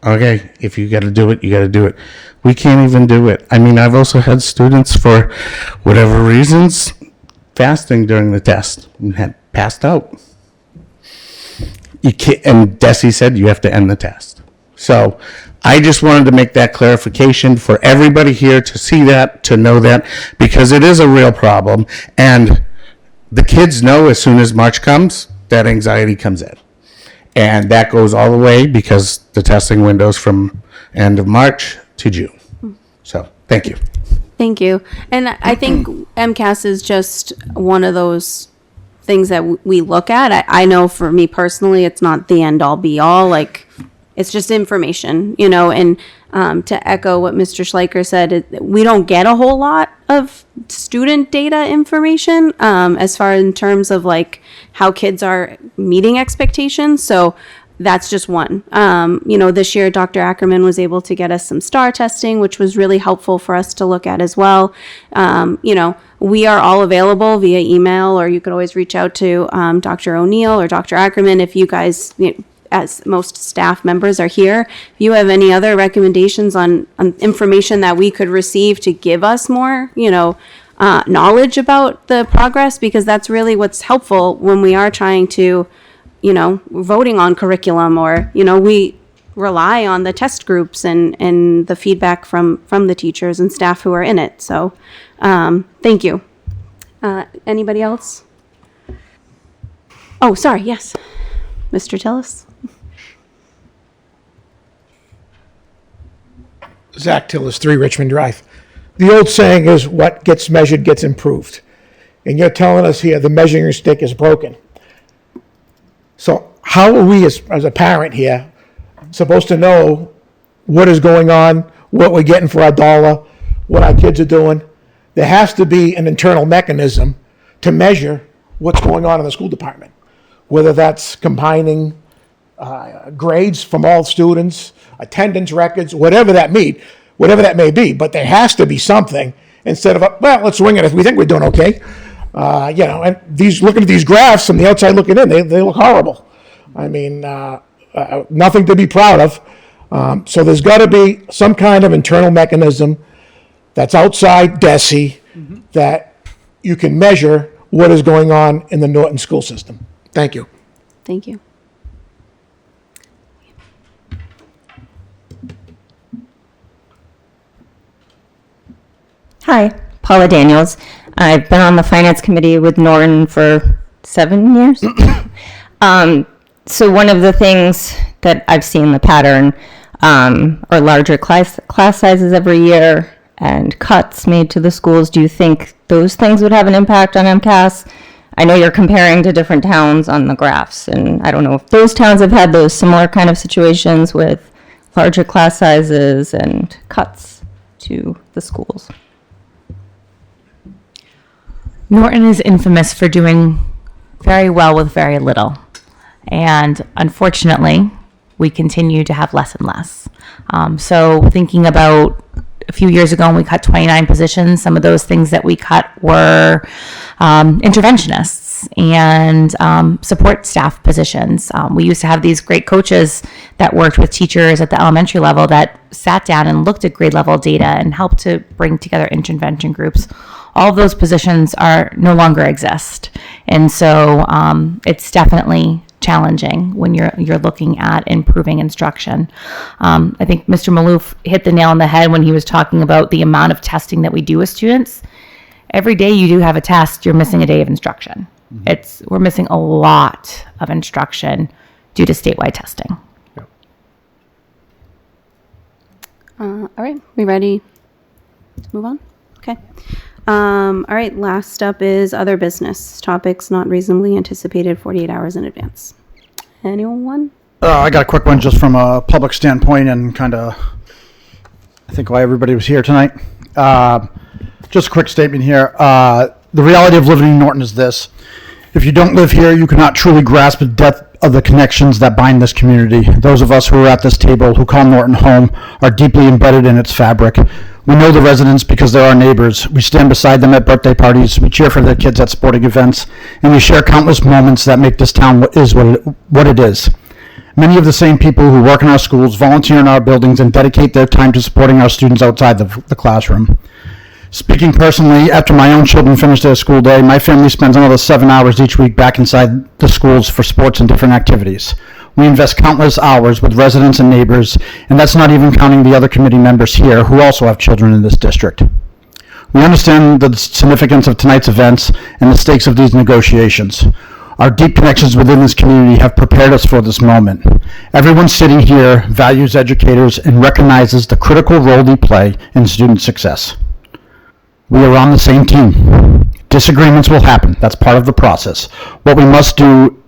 Okay, if you got to do it, you got to do it. We can't even do it. I mean, I've also had students, for whatever reasons, fasting during the test and had passed out. You can't, and Desi said you have to end the test. So I just wanted to make that clarification for everybody here to see that, to know that, because it is a real problem. And the kids know as soon as March comes, that anxiety comes in. And that goes all the way because the testing window's from end of March to June. So, thank you. Thank you. And I think MCAS is just one of those things that we look at. I know for me personally, it's not the end all be all. Like, it's just information, you know, and to echo what Mr. Schleicher said, we don't get a whole lot of student data information as far in terms of like how kids are meeting expectations. So that's just one. You know, this year, Dr. Ackerman was able to get us some STAR testing, which was really helpful for us to look at as well. You know, we are all available via email, or you could always reach out to Dr. O'Neill or Dr. Ackerman if you guys, as most staff members are here. If you have any other recommendations on information that we could receive to give us more, you know, knowledge about the progress, because that's really what's helpful when we are trying to, you know, voting on curriculum, or, you know, we rely on the test groups and the feedback from the teachers and staff who are in it. So thank you. Anybody else? Oh, sorry. Yes. Mr. Tillis. Zach Tillis, 3 Richmond Drive. The old saying is, what gets measured gets improved. And you're telling us here the measuring stick is broken. So how are we as a parent here supposed to know what is going on, what we're getting for our dollar, what our kids are doing? There has to be an internal mechanism to measure what's going on in the school department, whether that's combining grades from all students, attendance records, whatever that may be. But there has to be something instead of, well, let's wing it if we think we're doing okay. You know, and looking at these graphs from the outside looking in, they look horrible. I mean, nothing to be proud of. So there's got to be some kind of internal mechanism that's outside DESE that you can measure what is going on in the Norton school system. Thank you. Thank you. Hi, Paula Daniels. I've been on the finance committee with Norton for 7 years. So one of the things that I've seen the pattern are larger class sizes every year and cuts made to the schools. Do you think those things would have an impact on MCAS? I know you're comparing to different towns on the graphs, and I don't know if those towns have had those similar kind of situations with larger class sizes and cuts to the schools. Norton is infamous for doing very well with very little. And unfortunately, we continue to have less and less. So thinking about a few years ago when we cut 29 positions, some of those things that we cut were interventionists and support staff positions. We used to have these great coaches that worked with teachers at the elementary level that sat down and looked at grade level data and helped to bring together intervention groups. All of those positions are no longer exist. And so it's definitely challenging when you're looking at improving instruction. I think Mr. Maloof hit the nail on the head when he was talking about the amount of testing that we do with students. Every day you do have a test, you're missing a day of instruction. We're missing a lot of instruction due to statewide testing. All right, we ready to move on? Okay. All right, last up is other business topics not reasonably anticipated 48 hours in advance. Anyone? I got a quick one just from a public standpoint and kind of, I think, why everybody was here tonight. Just a quick statement here. The reality of living in Norton is this. If you don't live here, you cannot truly grasp the depth of the connections that bind this community. Those of us who are at this table who call Norton home are deeply embedded in its fabric. We know the residents because they're our neighbors. We stand beside them at birthday parties. We cheer for their kids at sporting events. And we share countless moments that make this town what it is. Many of the same people who work in our schools, volunteer in our buildings, and dedicate their time to supporting our students outside the classroom. Speaking personally, after my own children finish their school day, my family spends another 7 hours each week back inside the schools for sports and different activities. We invest countless hours with residents and neighbors, and that's not even counting the other committee members here who also have children in this district. We understand the significance of tonight's events and the stakes of these negotiations. Our deep connections within this community have prepared us for this moment. Everyone sitting here values educators and recognizes the critical role they play in student success. We are on the same team. Disagreements will happen. That's part of the process. What we must do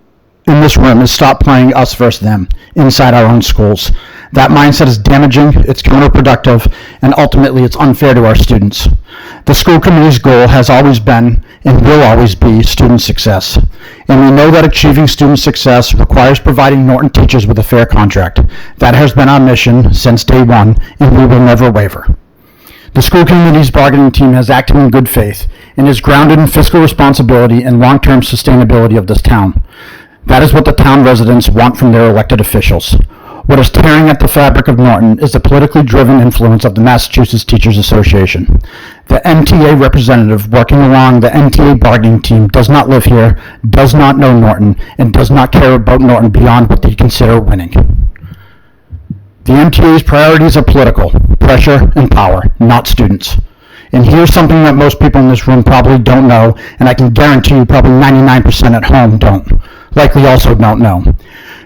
in this room is stop playing us versus them inside our own schools. That mindset is damaging, it's counterproductive, and ultimately it's unfair to our students. The school committee's goal has always been and will always be student success. And we know that achieving student success requires providing Norton teachers with a fair contract. That has been our mission since day one, and we will never waver. The school committee's bargaining team has acted in good faith and is grounded in fiscal responsibility and long-term sustainability of this town. That is what the town residents want from their elected officials. What is tearing at the fabric of Norton is the politically driven influence of the Massachusetts Teachers Association. The MTA representative working along the MTA bargaining team does not live here, does not know Norton, and does not care about Norton beyond what they consider winning. The MTA's priorities are political, pressure, and power, not students. And here's something that most people in this room probably don't know, and I can guarantee you probably 99% at home don't. Likely also don't know.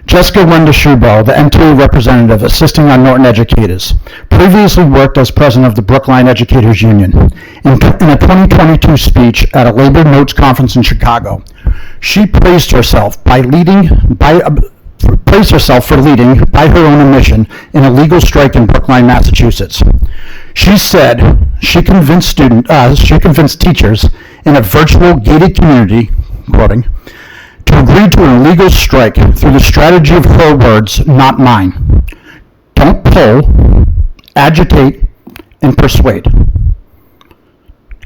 Jessica Wenda-Schubo, the MTA representative assisting our Norton educators, previously worked as president of the Brookline Educators Union. In a 2022 speech at a Labor Notes conference in Chicago, she praised herself for leading by her own admission in a legal strike in Brookline, Massachusetts. She said she convinced teachers in a virtual gated community, quoting, to agree to an illegal strike through the strategy of her words, not mine. Don't pull, agitate, and persuade.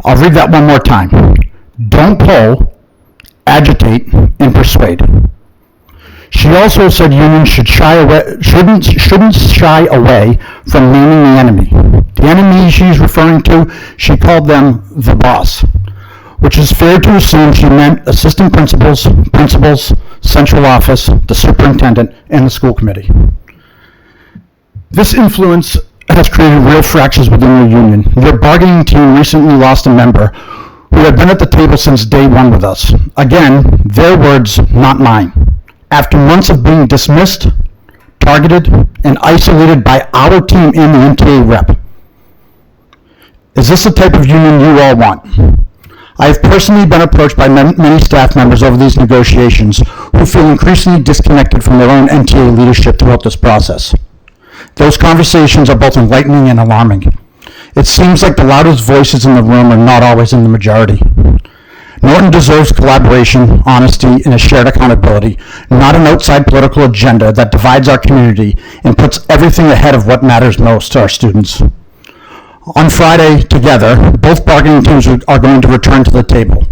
I'll read that one more time. Don't pull, agitate, and persuade. She also said unions shouldn't shy away from naming the enemy. The enemy she's referring to, she called them the boss, which is fair to assume she meant assistant principals, central office, the superintendent, and the school committee. This influence has created real fractures within the union. Your bargaining team recently lost a member who had been at the table since day one with us. Again, their words, not mine. After months of being dismissed, targeted, and isolated by our team and the MTA rep. Is this the type of union you all want? I have personally been approached by many staff members over these negotiations who feel increasingly disconnected from their own MTA leadership throughout this process. Those conversations are both enlightening and alarming. It seems like the loudest voices in the room are not always in the majority. Norton deserves collaboration, honesty, and a shared accountability, not an outside political agenda that divides our community and puts everything ahead of what matters most to our students. On Friday, together, both bargaining teams are going to return to the table.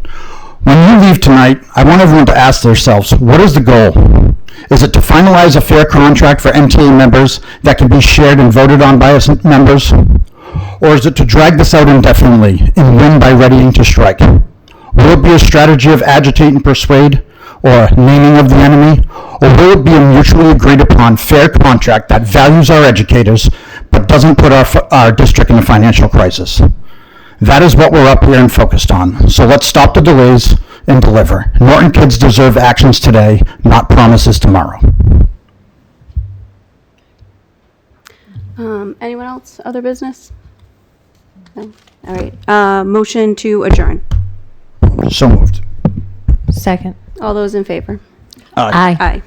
When you leave tonight, I want everyone to ask themselves, what is the goal? Is it to finalize a fair contract for MTA members that can be shared and voted on by its members? Or is it to drag this out indefinitely and win by readying to strike? Will it be a strategy of agitate and persuade, or naming of the enemy, or will it be a mutually agreed upon fair contract that values our educators but doesn't put our district in a financial crisis? That is what we're up here and focused on. So let's stop the delays and deliver. Norton kids deserve actions today, not promises tomorrow. Anyone else? Other business? No? All right. Motion to adjourn. So moved. Second. All those in favor? Aye. Aye.